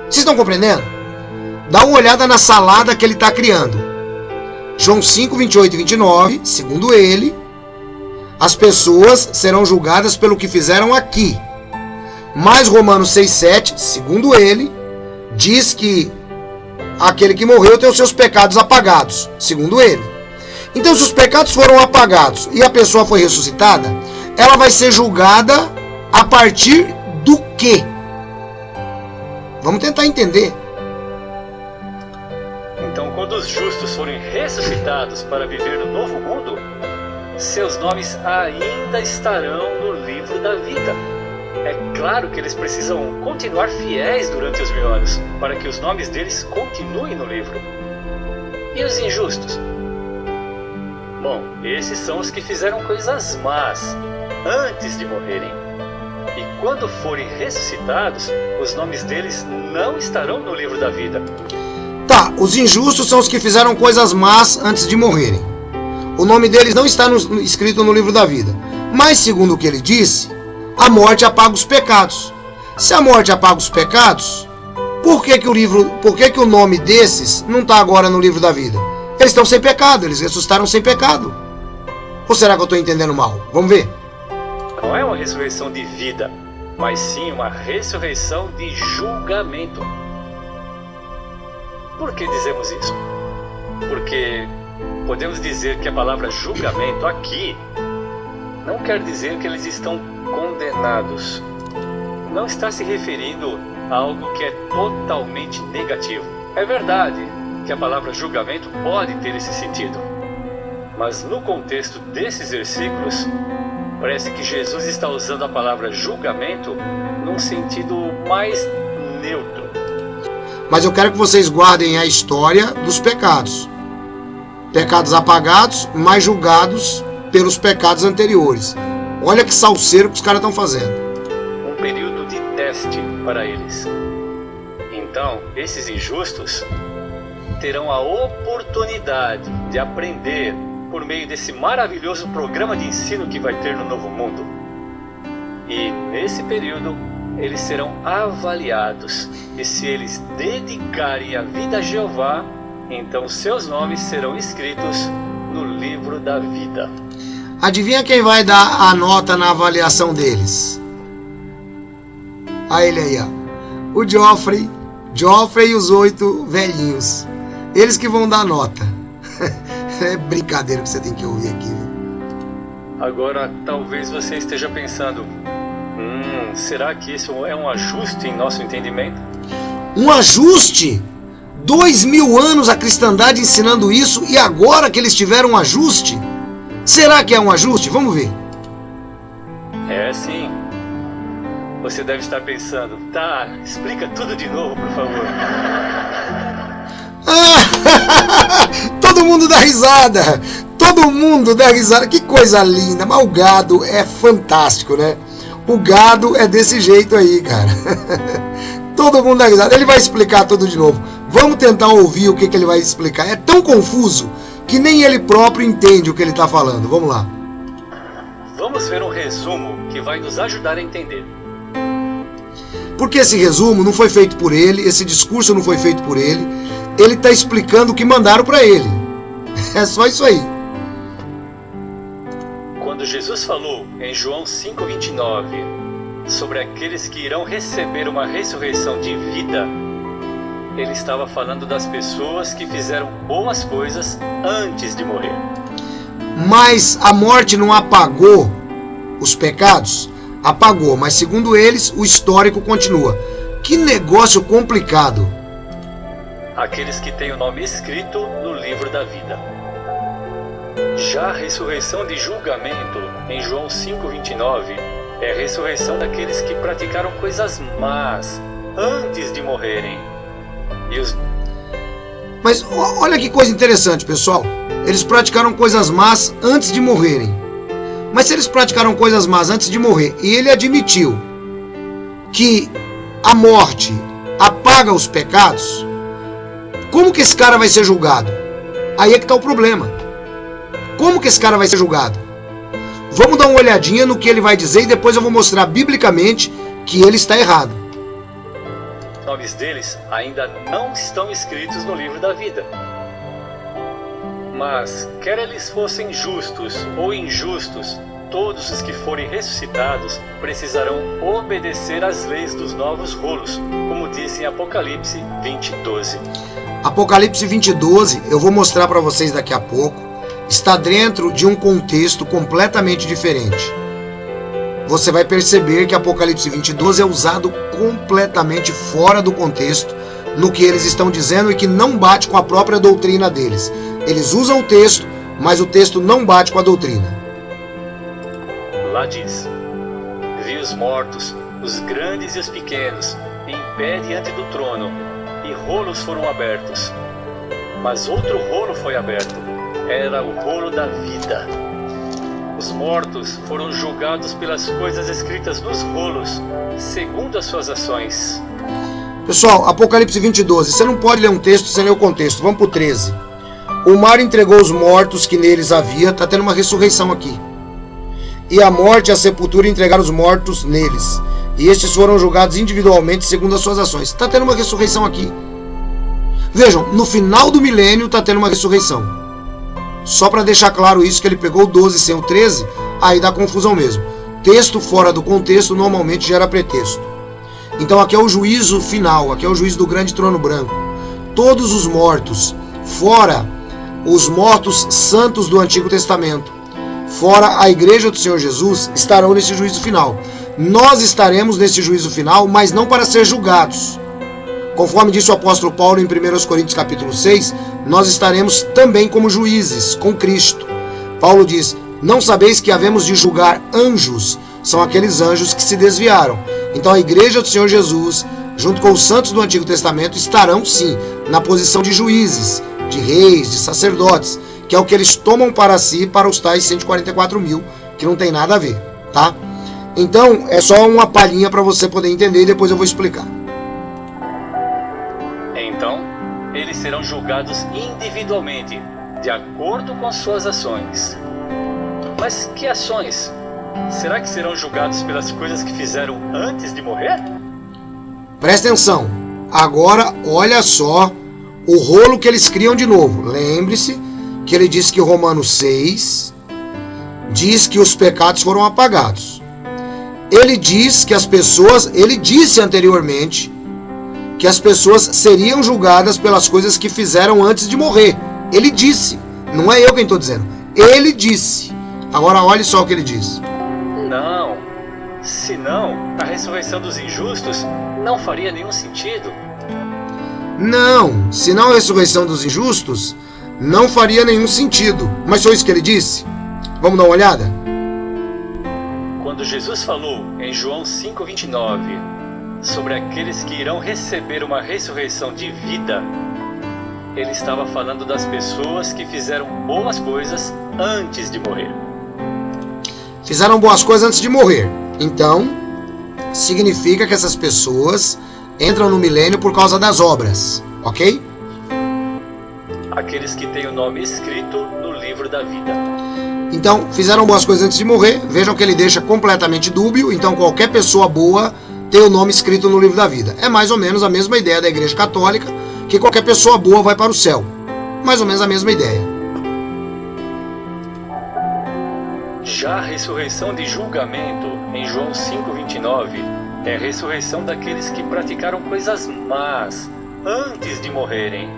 Vocês estão compreendendo? Dá uma olhada na salada que ele está criando. João 5, 28 e 29, segundo ele, as pessoas serão julgadas pelo que fizeram aqui. Mas Romanos 6,7, segundo ele, diz que aquele que morreu tem os seus pecados apagados, segundo ele. Então, se os pecados foram apagados e a pessoa foi ressuscitada, ela vai ser julgada a partir do quê? Vamos tentar entender. Então, quando os justos forem ressuscitados para viver no novo mundo, seus nomes ainda estarão no livro da vida. É claro que eles precisam continuar fiéis durante os 1000 anos, para que os nomes deles continuem no livro. E os injustos? Bom, esses são os que fizeram coisas más antes de morrerem. E quando forem ressuscitados, os nomes deles não estarão no livro da vida. Tá, os injustos são os que fizeram coisas más antes de morrerem. O nome deles não está escrito no livro da vida. Mas, segundo o que ele disse, a morte apaga os pecados. Se a morte apaga os pecados, por que o nome desses não está agora no livro da vida? Eles estão sem pecado, eles ressuscitaram sem pecado. Ou será que eu estou entendendo mal? Vamos ver. Não é uma ressurreição de vida, mas sim uma ressurreição de julgamento. Por que dizemos isso? Porque podemos dizer que a palavra julgamento aqui não quer dizer que eles estão condenados. Não está se referindo a algo que é totalmente negativo. É verdade que a palavra julgamento pode ter esse sentido. Mas no contexto desses versículos, parece que Jesus está usando a palavra julgamento num sentido mais neutro. Mas eu quero que vocês guardem a história dos pecados. Pecados apagados, mas julgados pelos pecados anteriores. Olha que salseiro que os caras estão fazendo. Um período de teste para eles. Então, esses injustos terão a oportunidade de aprender por meio desse maravilhoso programa de ensino que vai ter no Novo Mundo. E nesse período, eles serão avaliados. E se eles dedicarem a vida a Jeová, então seus nomes serão escritos no livro da vida. Adivinha quem vai dar a nota na avaliação deles? Ele aí, ó. O Geoffrey e os 8 velhinhos. Eles que vão dar nota. É brincadeira que você tem que ouvir aqui, viu? Agora, talvez você esteja pensando, será que isso é um ajuste em nosso entendimento? Um ajuste? 2000 anos a cristandade ensinando isso e agora que eles tiveram um ajuste? Será que é um ajuste? Vamos ver. É sim. Você deve estar pensando, tá, explica tudo de novo, por favor. Todo mundo dá risada. Todo mundo dá risada. Que coisa linda. Mas o gado é fantástico, né? O gado é desse jeito aí, cara. Todo mundo dá risada. Ele vai explicar tudo de novo. Vamos tentar ouvir o que ele vai explicar. É tão confuso que nem ele próprio entende o que ele está falando. Vamos lá. Vamos ver um resumo que vai nos ajudar a entender. Porque esse resumo não foi feito por ele, esse discurso não foi feito por ele. Ele está explicando o que mandaram para ele. É só isso aí. Quando Jesus falou em João 5,29 sobre aqueles que irão receber uma ressurreição de vida, ele estava falando das pessoas que fizeram boas coisas antes de morrer. Mas a morte não apagou os pecados? Apagou, mas segundo eles, o histórico continua. Que negócio complicado. Aqueles que têm o nome escrito no livro da vida. Já a ressurreição de julgamento, em João 5,29, é a ressurreição daqueles que praticaram coisas más antes de morrerem. Mas olha que coisa interessante, pessoal. Eles praticaram coisas más antes de morrerem. Mas se eles praticaram coisas más antes de morrer e ele admitiu que a morte apaga os pecados, como que esse cara vai ser julgado? Aí é que está o problema. Como que esse cara vai ser julgado? Vamos dar uma olhadinha no que ele vai dizer e depois eu vou mostrar biblicamente que ele está errado. Os nomes deles ainda não estão escritos no livro da vida. Mas, quer eles fossem justos ou injustos, todos os que forem ressuscitados precisarão obedecer às leis dos novos rolos, como diz em Apocalipse 20:12. Apocalipse 20:12, eu vou mostrar para vocês daqui a pouco, está dentro de um contexto completamente diferente. Você vai perceber que Apocalipse 20:12 é usado completamente fora do contexto, no que eles estão dizendo e que não bate com a própria doutrina deles. Eles usam o texto, mas o texto não bate com a doutrina. Lá diz: vi os mortos, os grandes e os pequenos, em pé diante do trono, e rolos foram abertos. Mas outro rolo foi aberto, era o rolo da vida. Os mortos foram julgados pelas coisas escritas nos rolos, segundo as suas ações. Pessoal, Apocalipse 20:12, você não pode ler um texto sem ler o contexto. Vamos para o 13. O mar entregou os mortos que neles havia, está tendo uma ressurreição aqui. E a morte e a sepultura entregaram os mortos neles. E estes foram julgados individualmente segundo as suas ações. Está tendo uma ressurreição aqui. Vejam, no final do milênio está tendo uma ressurreição. Só para deixar claro isso, que ele pegou o 12 sem o 13, aí dá confusão mesmo. Texto fora do contexto normalmente gera pretexto. Então aqui é o juízo final, aqui é o juízo do grande trono branco. Todos os mortos, fora os mortos santos do Antigo Testamento, fora a igreja do Senhor Jesus, estarão nesse juízo final. Nós estaremos nesse juízo final, mas não para ser julgados. Conforme disse o apóstolo Paulo em 1 Coríntios capítulo 6, nós estaremos também como juízes, com Cristo. Paulo diz: não sabeis que havemos de julgar anjos? São aqueles anjos que se desviaram. Então a igreja do Senhor Jesus, junto com os santos do Antigo Testamento, estarão sim na posição de juízes, de reis, de sacerdotes, que é o que eles tomam para si, para os tais 144 mil, que não tem nada a ver, tá? Então é só uma palhinha para você poder entender e depois eu vou explicar. Então, eles serão julgados individualmente, de acordo com as suas ações. Mas que ações? Será que serão julgados pelas coisas que fizeram antes de morrer? Presta atenção. Agora, olha só o rolo que eles criam de novo. Lembre-se que ele disse que Romanos 6 diz que os pecados foram apagados. Ele diz que as pessoas, ele disse anteriormente que as pessoas seriam julgadas pelas coisas que fizeram antes de morrer. Ele disse, não é eu quem estou dizendo. Ele disse. Agora olhe só o que ele diz. Não, senão a ressurreição dos injustos não faria nenhum sentido. Não, senão a ressurreição dos injustos não faria nenhum sentido. Mas foi isso que ele disse? Vamos dar uma olhada? Quando Jesus falou em João 5,29 sobre aqueles que irão receber uma ressurreição de vida, ele estava falando das pessoas que fizeram boas coisas antes de morrer. Fizeram boas coisas antes de morrer. Então, significa que essas pessoas entram no milênio por causa das obras, ok? Aqueles que têm o nome escrito no livro da vida. Então, fizeram boas coisas antes de morrer. Vejam que ele deixa completamente dúbio. Então, qualquer pessoa boa tem o nome escrito no livro da vida. É mais ou menos a mesma ideia da Igreja Católica, que qualquer pessoa boa vai para o céu. Mais ou menos a mesma ideia. Já a ressurreição de julgamento, em João 5,29, é a ressurreição daqueles que praticaram coisas más antes de morrerem.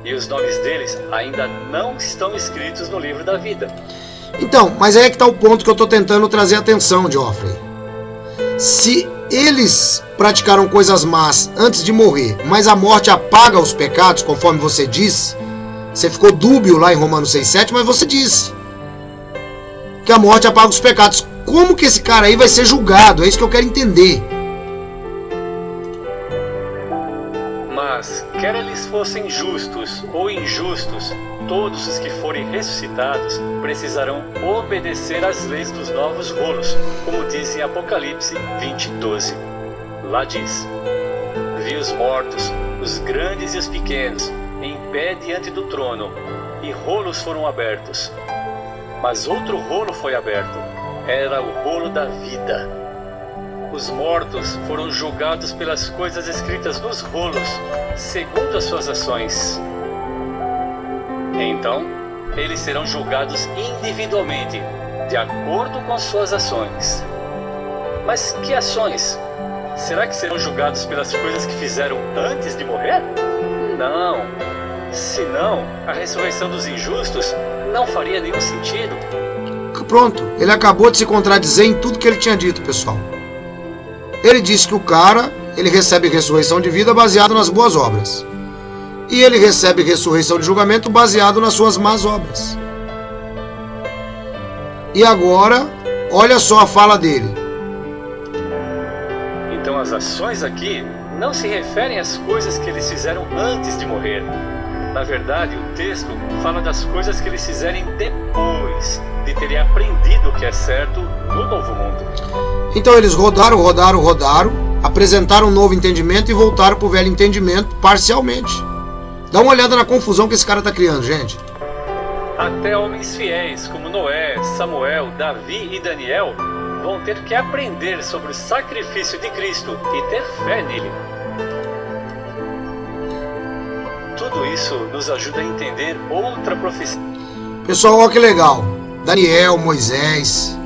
E os nomes deles ainda não estão escritos no livro da vida. Então, mas aí é que está o ponto que eu estou tentando trazer atenção, Geoffrey. Se eles praticaram coisas más antes de morrer, mas a morte apaga os pecados, conforme você disse, você ficou dúbio lá em Romanos 6,7, mas você disse que a morte apaga os pecados. Como que esse cara aí vai ser julgado? É isso que eu quero entender. Mas, quer eles fossem justos ou injustos, todos os que forem ressuscitados precisarão obedecer às leis dos novos rolos, como diz em Apocalipse 20:12. Lá diz: vi os mortos, os grandes e os pequenos, em pé diante do trono, e rolos foram abertos. Mas outro rolo foi aberto, era o rolo da vida. Os mortos foram julgados pelas coisas escritas nos rolos, segundo as suas ações. Então, eles serão julgados individualmente, de acordo com suas ações. Mas que ações? Será que serão julgados pelas coisas que fizeram antes de morrer? Não. Senão, a ressurreição dos injustos não faria nenhum sentido. Pronto, ele acabou de se contradizer em tudo que ele tinha dito, pessoal. Ele disse que o cara, ele recebe ressurreição de vida baseado nas boas obras. E ele recebe ressurreição de julgamento baseado nas suas más obras. E agora, olha só a fala dele. Então as ações aqui não se referem às coisas que eles fizeram antes de morrer. Na verdade, o texto fala das coisas que eles fizerem depois de terem aprendido o que é certo no novo mundo. Então eles rodaram, apresentaram um novo entendimento e voltaram para o velho entendimento parcialmente. Dá uma olhada na confusão que esse cara está criando, gente. Até homens fiéis como Noé, Samuel, Davi e Daniel vão ter que aprender sobre o sacrifício de Cristo e ter fé nele. Tudo isso nos ajuda a entender outra profecia. Pessoal, olha que legal. Daniel, Moisés,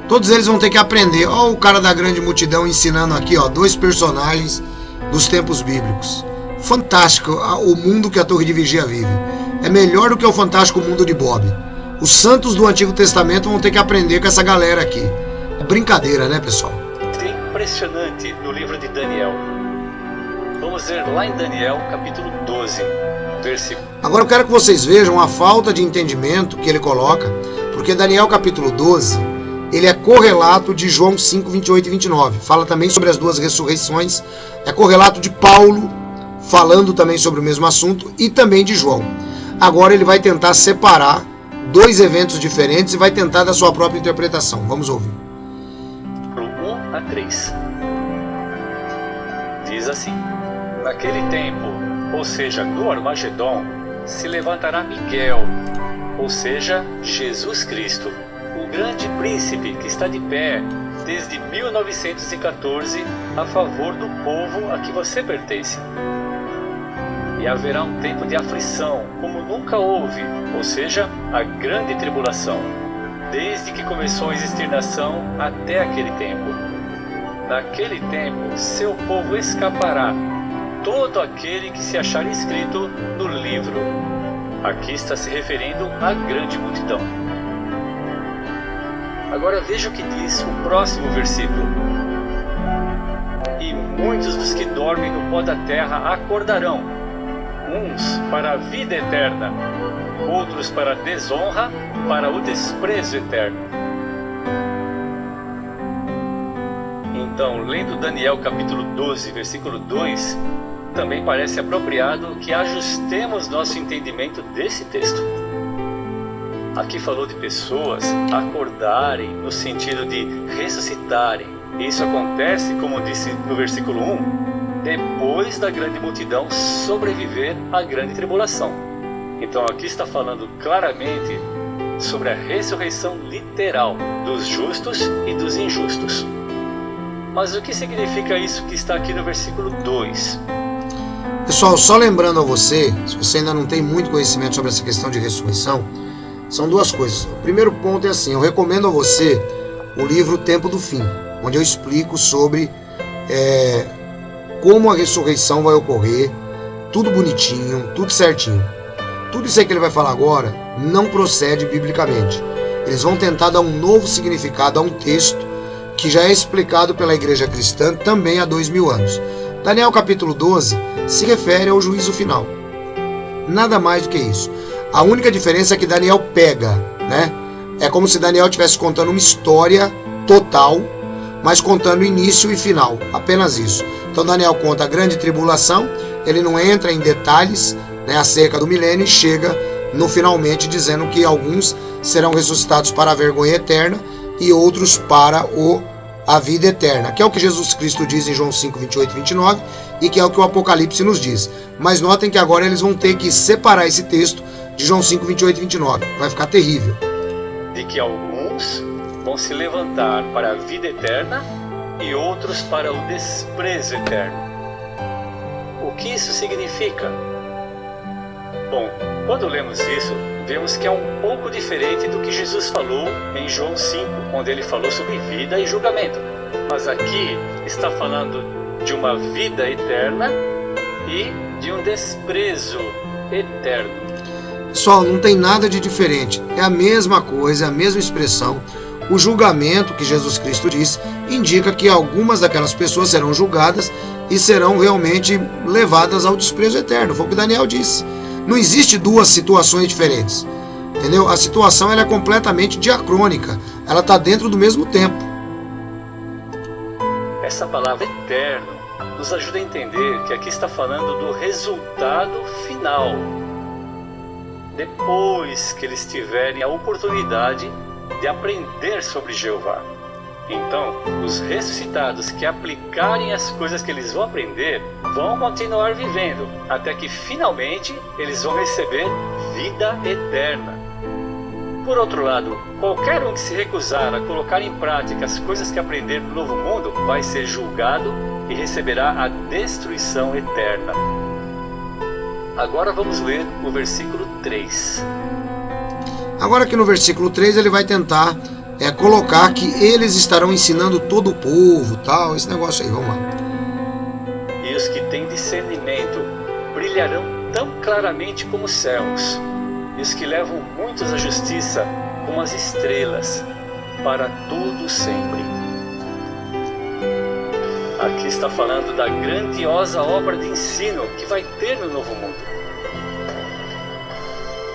todos eles vão ter que aprender. Olha o cara da grande multidão ensinando aqui, ó, 2 personagens dos tempos bíblicos. Fantástico o mundo que a Torre de Vigia vive. É melhor do que o fantástico mundo de Bob. Os santos do Antigo Testamento vão ter que aprender com essa galera aqui. É brincadeira, né, pessoal? É impressionante no livro de Daniel. Vamos ver lá em Daniel, capítulo 12, versículo. Agora eu quero que vocês vejam a falta de entendimento que ele coloca, porque Daniel, capítulo 12, ele é correlato de João 5, 28 e 29. Fala também sobre as duas ressurreições. É correlato de Paulo, falando também sobre o mesmo assunto, e também de João. Agora ele vai tentar separar 2 eventos diferentes e vai tentar dar sua própria interpretação. Vamos ouvir. 1 a 3. Diz assim: naquele tempo, ou seja, no Armagedon, se levantará Miguel, ou seja, Jesus Cristo, o grande príncipe que está de pé desde 1914 a favor do povo a que você pertence. E haverá um tempo de aflição, como nunca houve, ou seja, a grande tribulação, desde que começou a existir nação até aquele tempo. Naquele tempo, seu povo escapará, todo aquele que se achar inscrito no livro. Aqui está se referindo à grande multidão. Agora veja o que diz o próximo versículo. E muitos dos que dormem no pó da terra acordarão, uns para a vida eterna, outros para a desonra, para o desprezo eterno. Então, lendo Daniel capítulo 12, versículo 2, também parece apropriado que ajustemos nosso entendimento desse texto. Aqui falou de pessoas acordarem no sentido de ressuscitarem. Isso acontece, como disse no versículo 1, depois da grande multidão sobreviver à grande tribulação. Então aqui está falando claramente sobre a ressurreição literal dos justos e dos injustos. Mas o que significa isso que está aqui no versículo 2? Pessoal, só lembrando a você, se você ainda não tem muito conhecimento sobre essa questão de ressurreição, são duas coisas. O primeiro ponto é assim, eu recomendo a você o livro Tempo do Fim, onde eu explico sobre como a ressurreição vai ocorrer, tudo bonitinho, tudo certinho. Tudo isso aí que ele vai falar agora não procede biblicamente. Eles vão tentar dar um novo significado a um texto que já é explicado pela igreja cristã também há 2000 anos. Daniel capítulo 12 se refere ao juízo final. Nada mais do que isso. A única diferença é que Daniel pega, né? É como se Daniel estivesse contando uma história total, mas contando início e final. Apenas isso. Então Daniel conta a grande tribulação, ele não entra em detalhes, né, acerca do milênio e chega no finalmente dizendo que alguns serão ressuscitados para a vergonha eterna e outros para a vida eterna, que é o que Jesus Cristo diz em João 5, 28 e 29 e que é o que o Apocalipse nos diz. Mas notem que agora eles vão ter que separar esse texto de João 5, 28 e 29. Vai ficar terrível. De que alguns vão se levantar para a vida eterna e outros para o desprezo eterno. O que isso significa? Bom, quando lemos isso, vemos que é um pouco diferente do que Jesus falou em João 5, onde ele falou sobre vida e julgamento. Mas aqui está falando de uma vida eterna e de um desprezo eterno. Pessoal, não tem nada de diferente. É a mesma coisa, é a mesma expressão. O julgamento que Jesus Cristo diz indica que algumas daquelas pessoas serão julgadas e serão realmente levadas ao desprezo eterno. Foi o que Daniel disse. Não existe duas situações diferentes, entendeu? A situação ela é completamente diacrônica, ela está dentro do mesmo tempo. Essa palavra eterno nos ajuda a entender que aqui está falando do resultado final. Depois que eles tiverem a oportunidade de aprender sobre Jeová. Então, os ressuscitados que aplicarem as coisas que eles vão aprender vão continuar vivendo, até que finalmente eles vão receber vida eterna. Por outro lado, qualquer um que se recusar a colocar em prática as coisas que aprender no novo mundo vai ser julgado e receberá a destruição eterna. Agora vamos ler o versículo 3. Agora que no versículo 3 ele vai tentar colocar que eles estarão ensinando todo o povo, tal, esse negócio aí, vamos lá. E os que têm discernimento brilharão tão claramente como os céus, e os que levam muitos à justiça como as estrelas, para todo sempre. Aqui está falando da grandiosa obra de ensino que vai ter no novo mundo.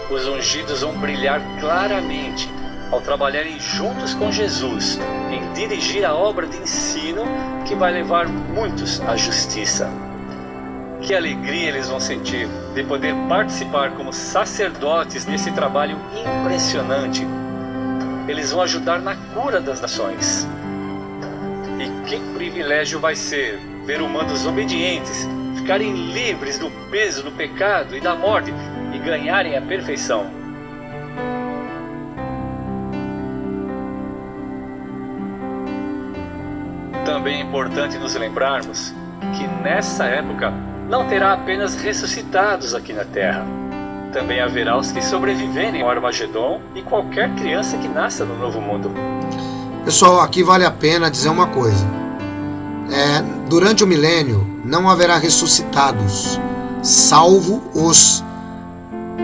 Os ungidos vão brilhar claramente ao trabalharem juntos com Jesus em dirigir a obra de ensino que vai levar muitos à justiça. Que alegria eles vão sentir de poder participar como sacerdotes desse trabalho impressionante. Eles vão ajudar na cura das nações. E que privilégio vai ser ver humanos obedientes ficarem livres do peso do pecado e da morte e ganharem a perfeição. Também é importante nos lembrarmos que nessa época não terá apenas ressuscitados aqui na terra. Também haverá os que sobreviverem ao Armagedon e qualquer criança que nasça no novo mundo. Pessoal, aqui vale a pena dizer uma coisa. Durante o milênio não haverá ressuscitados, salvo os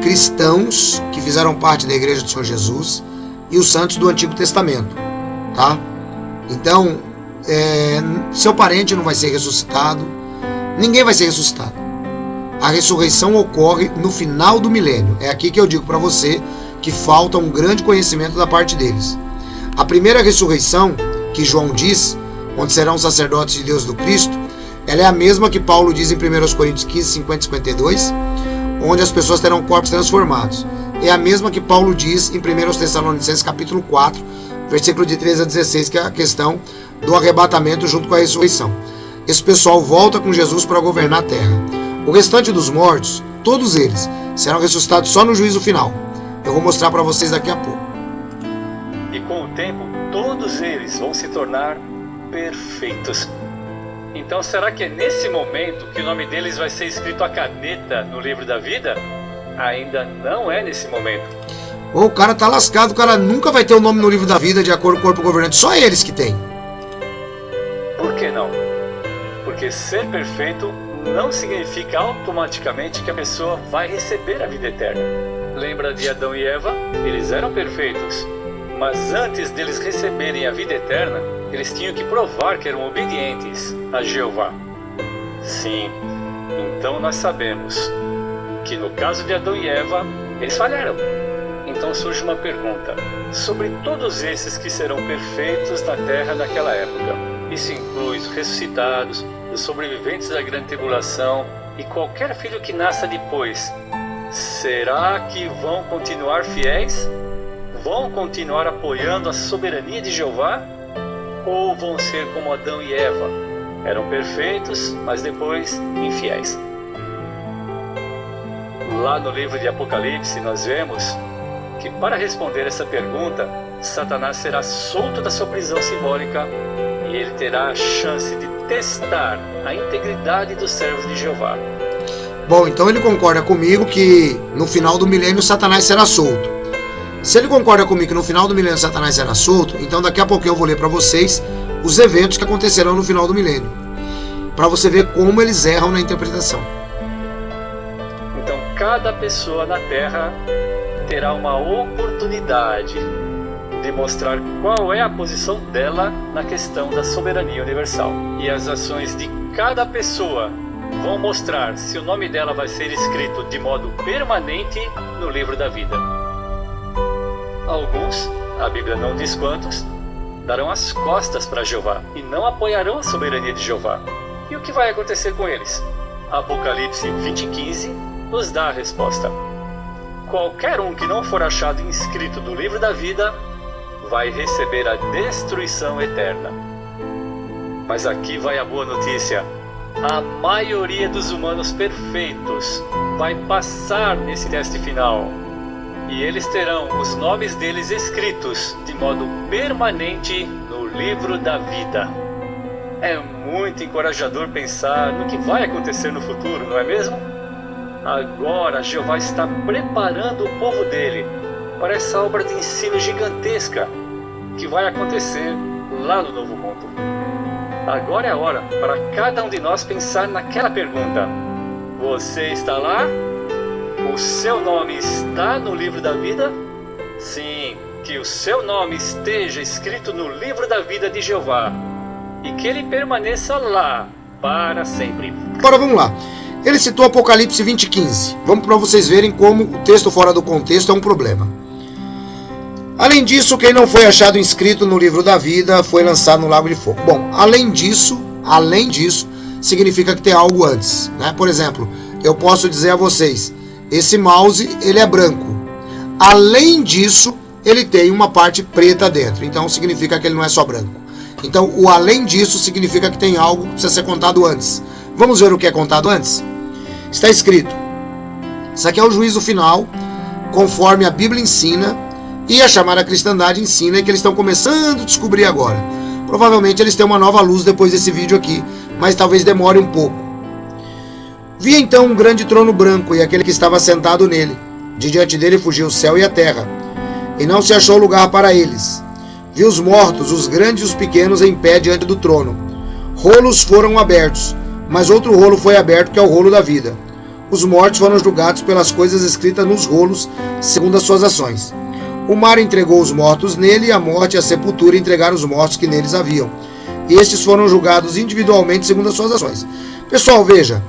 cristãos que fizeram parte da igreja do Senhor Jesus e os santos do Antigo Testamento, tá? Então, seu parente não vai ser ressuscitado, ninguém vai ser ressuscitado. A ressurreição ocorre no final do milênio. É aqui que eu digo para você que falta um grande conhecimento da parte deles. A primeira ressurreição que João diz, onde serão sacerdotes de Deus do Cristo, ela é a mesma que Paulo diz em 1 Coríntios 15, 50 e 52, onde as pessoas terão corpos transformados. é a mesma que Paulo diz em 1 Tessalonicenses capítulo 4, versículo de 13 a 16, que é a questão do arrebatamento junto com a ressurreição. Esse pessoal volta com Jesus para governar a terra. O restante dos mortos, todos eles, serão ressuscitados só no juízo final. Eu vou mostrar para vocês daqui a pouco. E com o tempo, todos eles vão se tornar perfeitos. Então será que é nesse momento que o nome deles vai ser escrito a caneta no livro da vida? Ainda não é nesse momento. O cara tá lascado, o cara nunca vai ter o nome no livro da vida de acordo com o corpo governante, só eles que tem. Por que não? Porque ser perfeito não significa automaticamente que a pessoa vai receber a vida eterna. Lembra de Adão e Eva? Eles eram perfeitos, mas antes deles receberem a vida eterna, eles tinham que provar que eram obedientes a Jeová. Sim, então nós sabemos que no caso de Adão e Eva, eles falharam. Então surge uma pergunta sobre todos esses que serão perfeitos na terra naquela época. Isso inclui os ressuscitados, os sobreviventes da grande tribulação e qualquer filho que nasça depois. Será que vão continuar fiéis? Vão continuar apoiando a soberania de Jeová? Ou vão ser como Adão e Eva? Eram perfeitos, mas depois infiéis. Lá no livro de Apocalipse nós vemos que para responder essa pergunta, Satanás será solto da sua prisão simbólica e ele terá a chance de testar a integridade dos servos de Jeová. Bom, então ele concorda comigo que no final do milênio Satanás será solto. Se ele concorda comigo que no final do milênio Satanás será solto, então daqui a pouco eu vou ler para vocês os eventos que acontecerão no final do milênio, para você ver como eles erram na interpretação. Então cada pessoa na Terra terá uma oportunidade de mostrar qual é a posição dela na questão da soberania universal. E as ações de cada pessoa vão mostrar se o nome dela vai ser escrito de modo permanente no livro da vida. Alguns, a Bíblia não diz quantos, darão as costas para Jeová e não apoiarão a soberania de Jeová. E o que vai acontecer com eles? Apocalipse 20:15 nos dá a resposta. Qualquer um que não for achado inscrito no livro da vida vai receber a destruição eterna. Mas aqui vai a boa notícia. A maioria dos humanos perfeitos vai passar nesse teste final. E eles terão os nomes deles escritos de modo permanente no livro da vida. É muito encorajador pensar no que vai acontecer no futuro, não é mesmo? Agora Jeová está preparando o povo dele para essa obra de ensino gigantesca que vai acontecer lá no Novo Mundo. Agora é a hora para cada um de nós pensar naquela pergunta: você está lá? O seu nome está no livro da vida? Sim, que o seu nome esteja escrito no livro da vida de Jeová e que ele permaneça lá para sempre. Agora vamos lá. Ele citou Apocalipse 20:15. Vamos para vocês verem como o texto fora do contexto é um problema. Além disso, quem não foi achado inscrito no livro da vida foi lançado no lago de fogo. Bom, além disso, significa que tem algo antes, né? Por exemplo, eu posso dizer a vocês, esse mouse, ele é branco. Além disso, ele tem uma parte preta dentro. Então, significa que ele não é só branco. Então, o além disso significa que tem algo que precisa ser contado antes. Vamos ver o que é contado antes? Está escrito. Isso aqui é o juízo final, conforme a Bíblia ensina e a chamada cristandade ensina, e que eles estão começando a descobrir agora. Provavelmente eles têm uma nova luz depois desse vídeo aqui, mas talvez demore um pouco. Vi então um grande trono branco e aquele que estava sentado nele. De diante dele fugiu o céu e a terra, e não se achou lugar para eles. Vi os mortos, os grandes e os pequenos, em pé diante do trono. Rolos foram abertos, mas outro rolo foi aberto, que é o rolo da vida. Os mortos foram julgados pelas coisas escritas nos rolos, segundo as suas ações. O mar entregou os mortos nele, e a morte e a sepultura entregaram os mortos que neles haviam. E estes foram julgados individualmente segundo as suas ações. Pessoal, veja,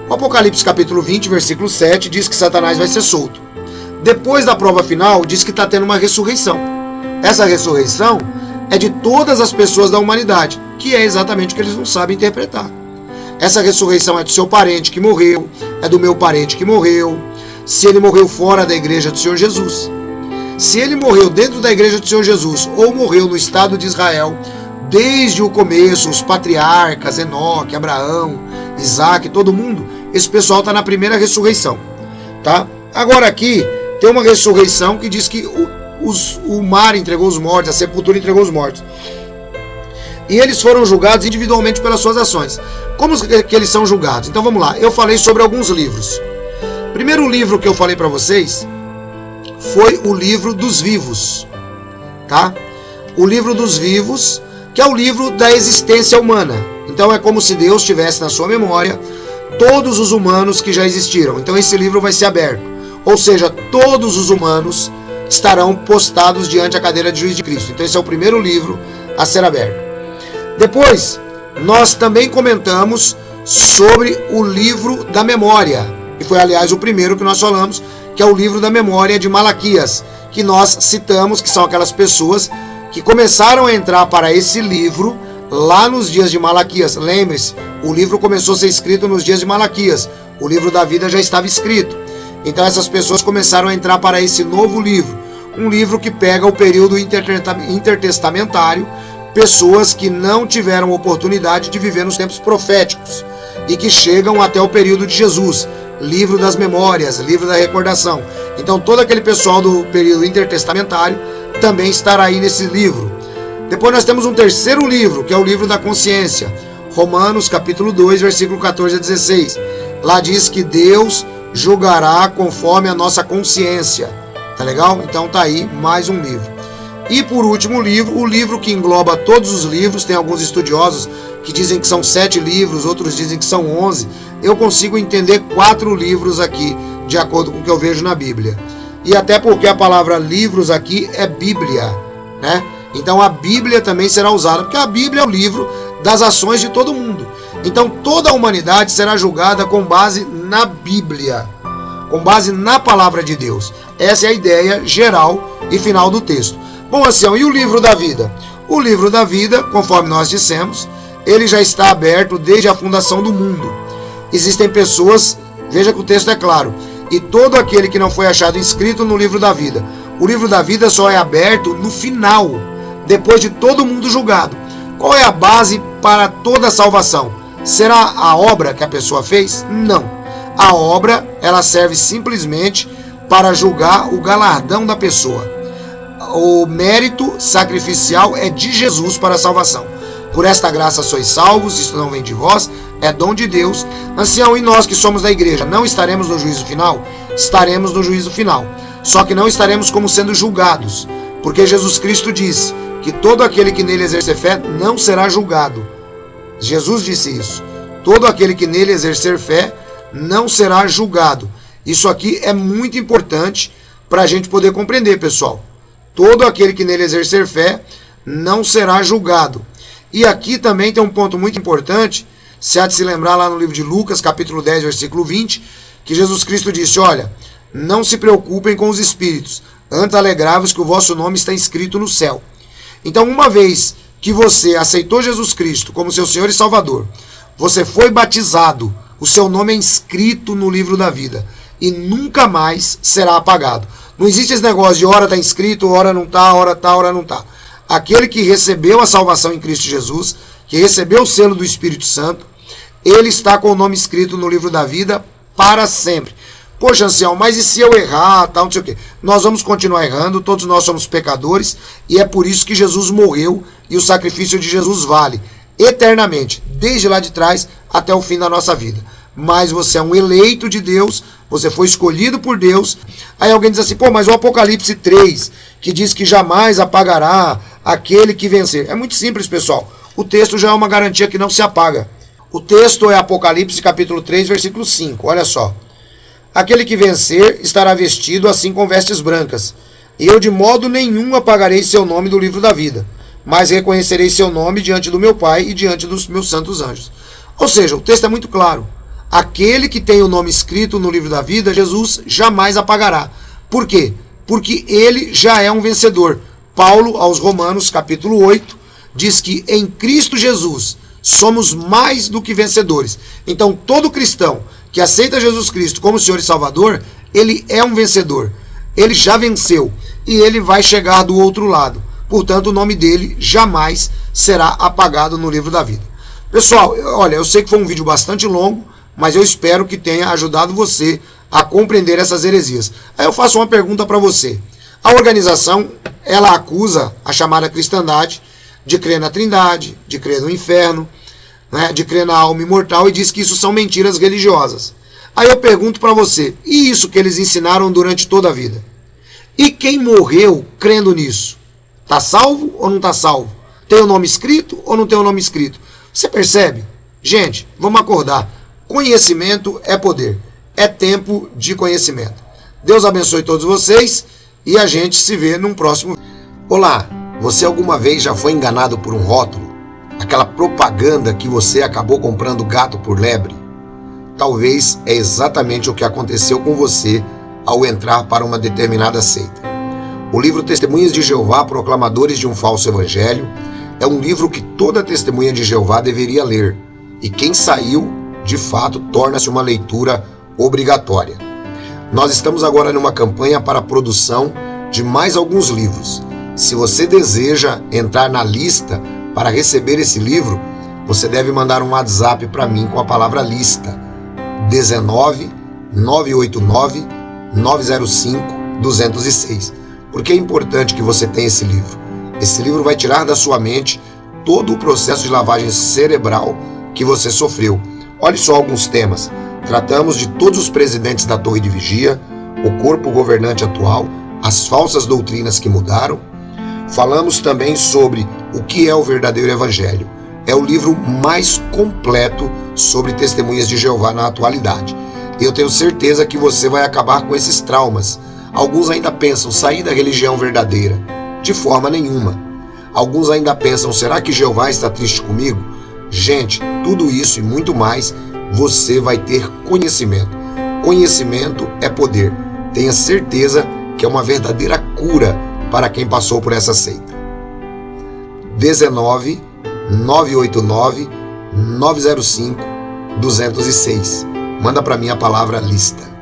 o Apocalipse capítulo 20, versículo 7, diz que Satanás vai ser solto. Depois da prova final, diz que está tendo uma ressurreição. Essa ressurreição é de todas as pessoas da humanidade, que é exatamente o que eles não sabem interpretar. Essa ressurreição é do seu parente que morreu, é do meu parente que morreu, se ele morreu fora da igreja do Senhor Jesus. Se ele morreu dentro da igreja do Senhor Jesus, ou morreu no estado de Israel, desde o começo, os patriarcas, Enoque, Abraão, Isaac, todo mundo, esse pessoal está na primeira ressurreição, tá? Agora aqui tem uma ressurreição que diz que o mar entregou os mortos, a sepultura entregou os mortos. E eles foram julgados individualmente pelas suas ações. Como que eles são julgados? Então vamos lá, eu falei sobre alguns livros. O primeiro livro que eu falei para vocês foi o livro dos vivos, tá? O livro dos vivos, que é o livro da existência humana. Então é como se Deus tivesse na sua memória todos os humanos que já existiram. Então esse livro vai ser aberto. Ou seja, todos os humanos estarão postados diante da cadeira de juiz de Cristo. Então esse é o primeiro livro a ser aberto. Depois, nós também comentamos sobre o livro da memória, que foi, aliás, o primeiro que nós falamos, que é o livro da memória de Malaquias, que nós citamos, que são aquelas pessoas que começaram a entrar para esse livro lá nos dias de Malaquias. Lembre-se, o livro começou a ser escrito nos dias de Malaquias, o livro da vida já estava escrito. Então essas pessoas começaram a entrar para esse novo livro, um livro que pega o período intertestamentário, pessoas que não tiveram oportunidade de viver nos tempos proféticos e que chegam até o período de Jesus, livro das memórias, livro da recordação. Então todo aquele pessoal do período intertestamentário também estará aí nesse livro. Depois nós temos um terceiro livro, que é o livro da consciência, Romanos capítulo 2, versículo 14 a 16. Lá diz que Deus julgará conforme a nossa consciência. Tá legal? Então tá aí mais um livro. E por último o livro que engloba todos os livros. Tem alguns estudiosos que dizem que são 7 livros, outros dizem que são 11. Eu consigo entender 4 livros aqui, de acordo com o que eu vejo na Bíblia. E até porque a palavra livros aqui é Bíblia, né? Então a Bíblia também será usada, porque a Bíblia é o livro das ações de todo mundo. Então toda a humanidade será julgada com base na Bíblia, com base na palavra de Deus. Essa é a ideia geral e final do texto. Bom, assim, e o livro da vida? O livro da vida, conforme nós dissemos, ele já está aberto desde a fundação do mundo. Existem pessoas, veja que o texto é claro, e todo aquele que não foi achado inscrito no livro da vida. O livro da vida só é aberto no final, depois de todo mundo julgado. Qual é a base para toda a salvação? Será a obra que a pessoa fez? Não. A obra, ela serve simplesmente para julgar o galardão da pessoa. O mérito sacrificial é de Jesus para a salvação. Por esta graça sois salvos, isso não vem de vós, é dom de Deus. Ancião, e nós que somos da igreja, não estaremos no juízo final? Estaremos no juízo final. Só que não estaremos como sendo julgados, porque Jesus Cristo disse que todo aquele que nele exercer fé não será julgado. Jesus disse isso. Todo aquele que nele exercer fé não será julgado. Isso aqui é muito importante para a gente poder compreender, pessoal. Todo aquele que nele exercer fé não será julgado. E aqui também tem um ponto muito importante, se há de se lembrar lá no livro de Lucas, capítulo 10, versículo 20, que Jesus Cristo disse, olha, não se preocupem com os espíritos, antes alegrai-vos que o vosso nome está escrito no céu. Então, uma vez que você aceitou Jesus Cristo como seu Senhor e Salvador, você foi batizado, o seu nome é inscrito no livro da vida e nunca mais será apagado. Não existe esse negócio de hora está inscrito, hora não está, hora não está. Aquele que recebeu a salvação em Cristo Jesus, que recebeu o selo do Espírito Santo, ele está com o nome escrito no livro da vida para sempre. Poxa, ancião, mas e se eu errar, tal, não sei o quê? Nós vamos continuar errando, todos nós somos pecadores, e é por isso que Jesus morreu, e o sacrifício de Jesus vale eternamente, desde lá de trás até o fim da nossa vida. Mas você é um eleito de Deus, você foi escolhido por Deus. Aí alguém diz assim, pô, mas o Apocalipse 3, que diz que jamais apagará aquele que vencer. É muito simples, pessoal. O texto já é uma garantia que não se apaga. O texto é Apocalipse capítulo 3, versículo 5. Olha só. Aquele que vencer estará vestido assim com vestes brancas. E eu de modo nenhum apagarei seu nome do livro da vida, mas reconhecerei seu nome diante do meu Pai e diante dos meus santos anjos. Ou seja, o texto é muito claro. Aquele que tem o nome escrito no livro da vida, Jesus jamais apagará. Por quê? Porque ele já é um vencedor. Paulo, aos Romanos, capítulo 8, diz que em Cristo Jesus somos mais do que vencedores. Então, todo cristão que aceita Jesus Cristo como Senhor e Salvador Ele é um vencedor. Ele já venceu e ele vai chegar do outro lado. Portanto, o nome dele jamais será apagado no livro da vida. Pessoal, olha, eu sei que foi um vídeo bastante longo, mas eu espero que tenha ajudado você a compreender essas heresias. Aí eu faço uma pergunta para você. A organização, ela acusa a chamada cristandade de crer na Trindade, de crer no inferno, né, de crer na alma imortal, e diz que isso são mentiras religiosas. Aí eu pergunto para você, e isso que eles ensinaram durante toda a vida? E quem morreu crendo nisso? Está salvo ou não está salvo? Tem o nome escrito ou não tem o nome escrito? Você percebe? Gente, vamos acordar. Conhecimento é poder. É tempo de conhecimento. Deus abençoe todos vocês e a gente se vê num próximo vídeo. Olá, você alguma vez já foi enganado por um rótulo? Aquela propaganda que você acabou comprando gato por lebre? Talvez é exatamente o que aconteceu com você ao entrar para uma determinada seita. O livro Testemunhas de Jeová, Proclamadores de um Falso Evangelho, é um livro que toda testemunha de Jeová deveria ler, e quem saiu, de fato, torna-se uma leitura obrigatória. Nós estamos agora numa campanha para a produção de mais alguns livros. Se você deseja entrar na lista para receber esse livro, você deve mandar um WhatsApp para mim com a palavra lista, 19 989 905 206. Porque é importante que você tenha esse livro. Esse livro vai tirar da sua mente todo o processo de lavagem cerebral que você sofreu. Olhe só alguns temas. Tratamos de todos os presidentes da Torre de Vigia, o corpo governante atual, as falsas doutrinas que mudaram. Falamos também sobre o que é o verdadeiro evangelho. É o livro mais completo sobre testemunhas de Jeová na atualidade. E eu tenho certeza que você vai acabar com esses traumas. Alguns ainda pensam sair da religião verdadeira. De forma nenhuma. Alguns ainda pensam, será que Jeová está triste comigo? Gente, tudo isso e muito mais, você vai ter conhecimento. Conhecimento é poder. Tenha certeza que é uma verdadeira cura para quem passou por essa seita. 19 989 905 206. Manda para mim a palavra lista.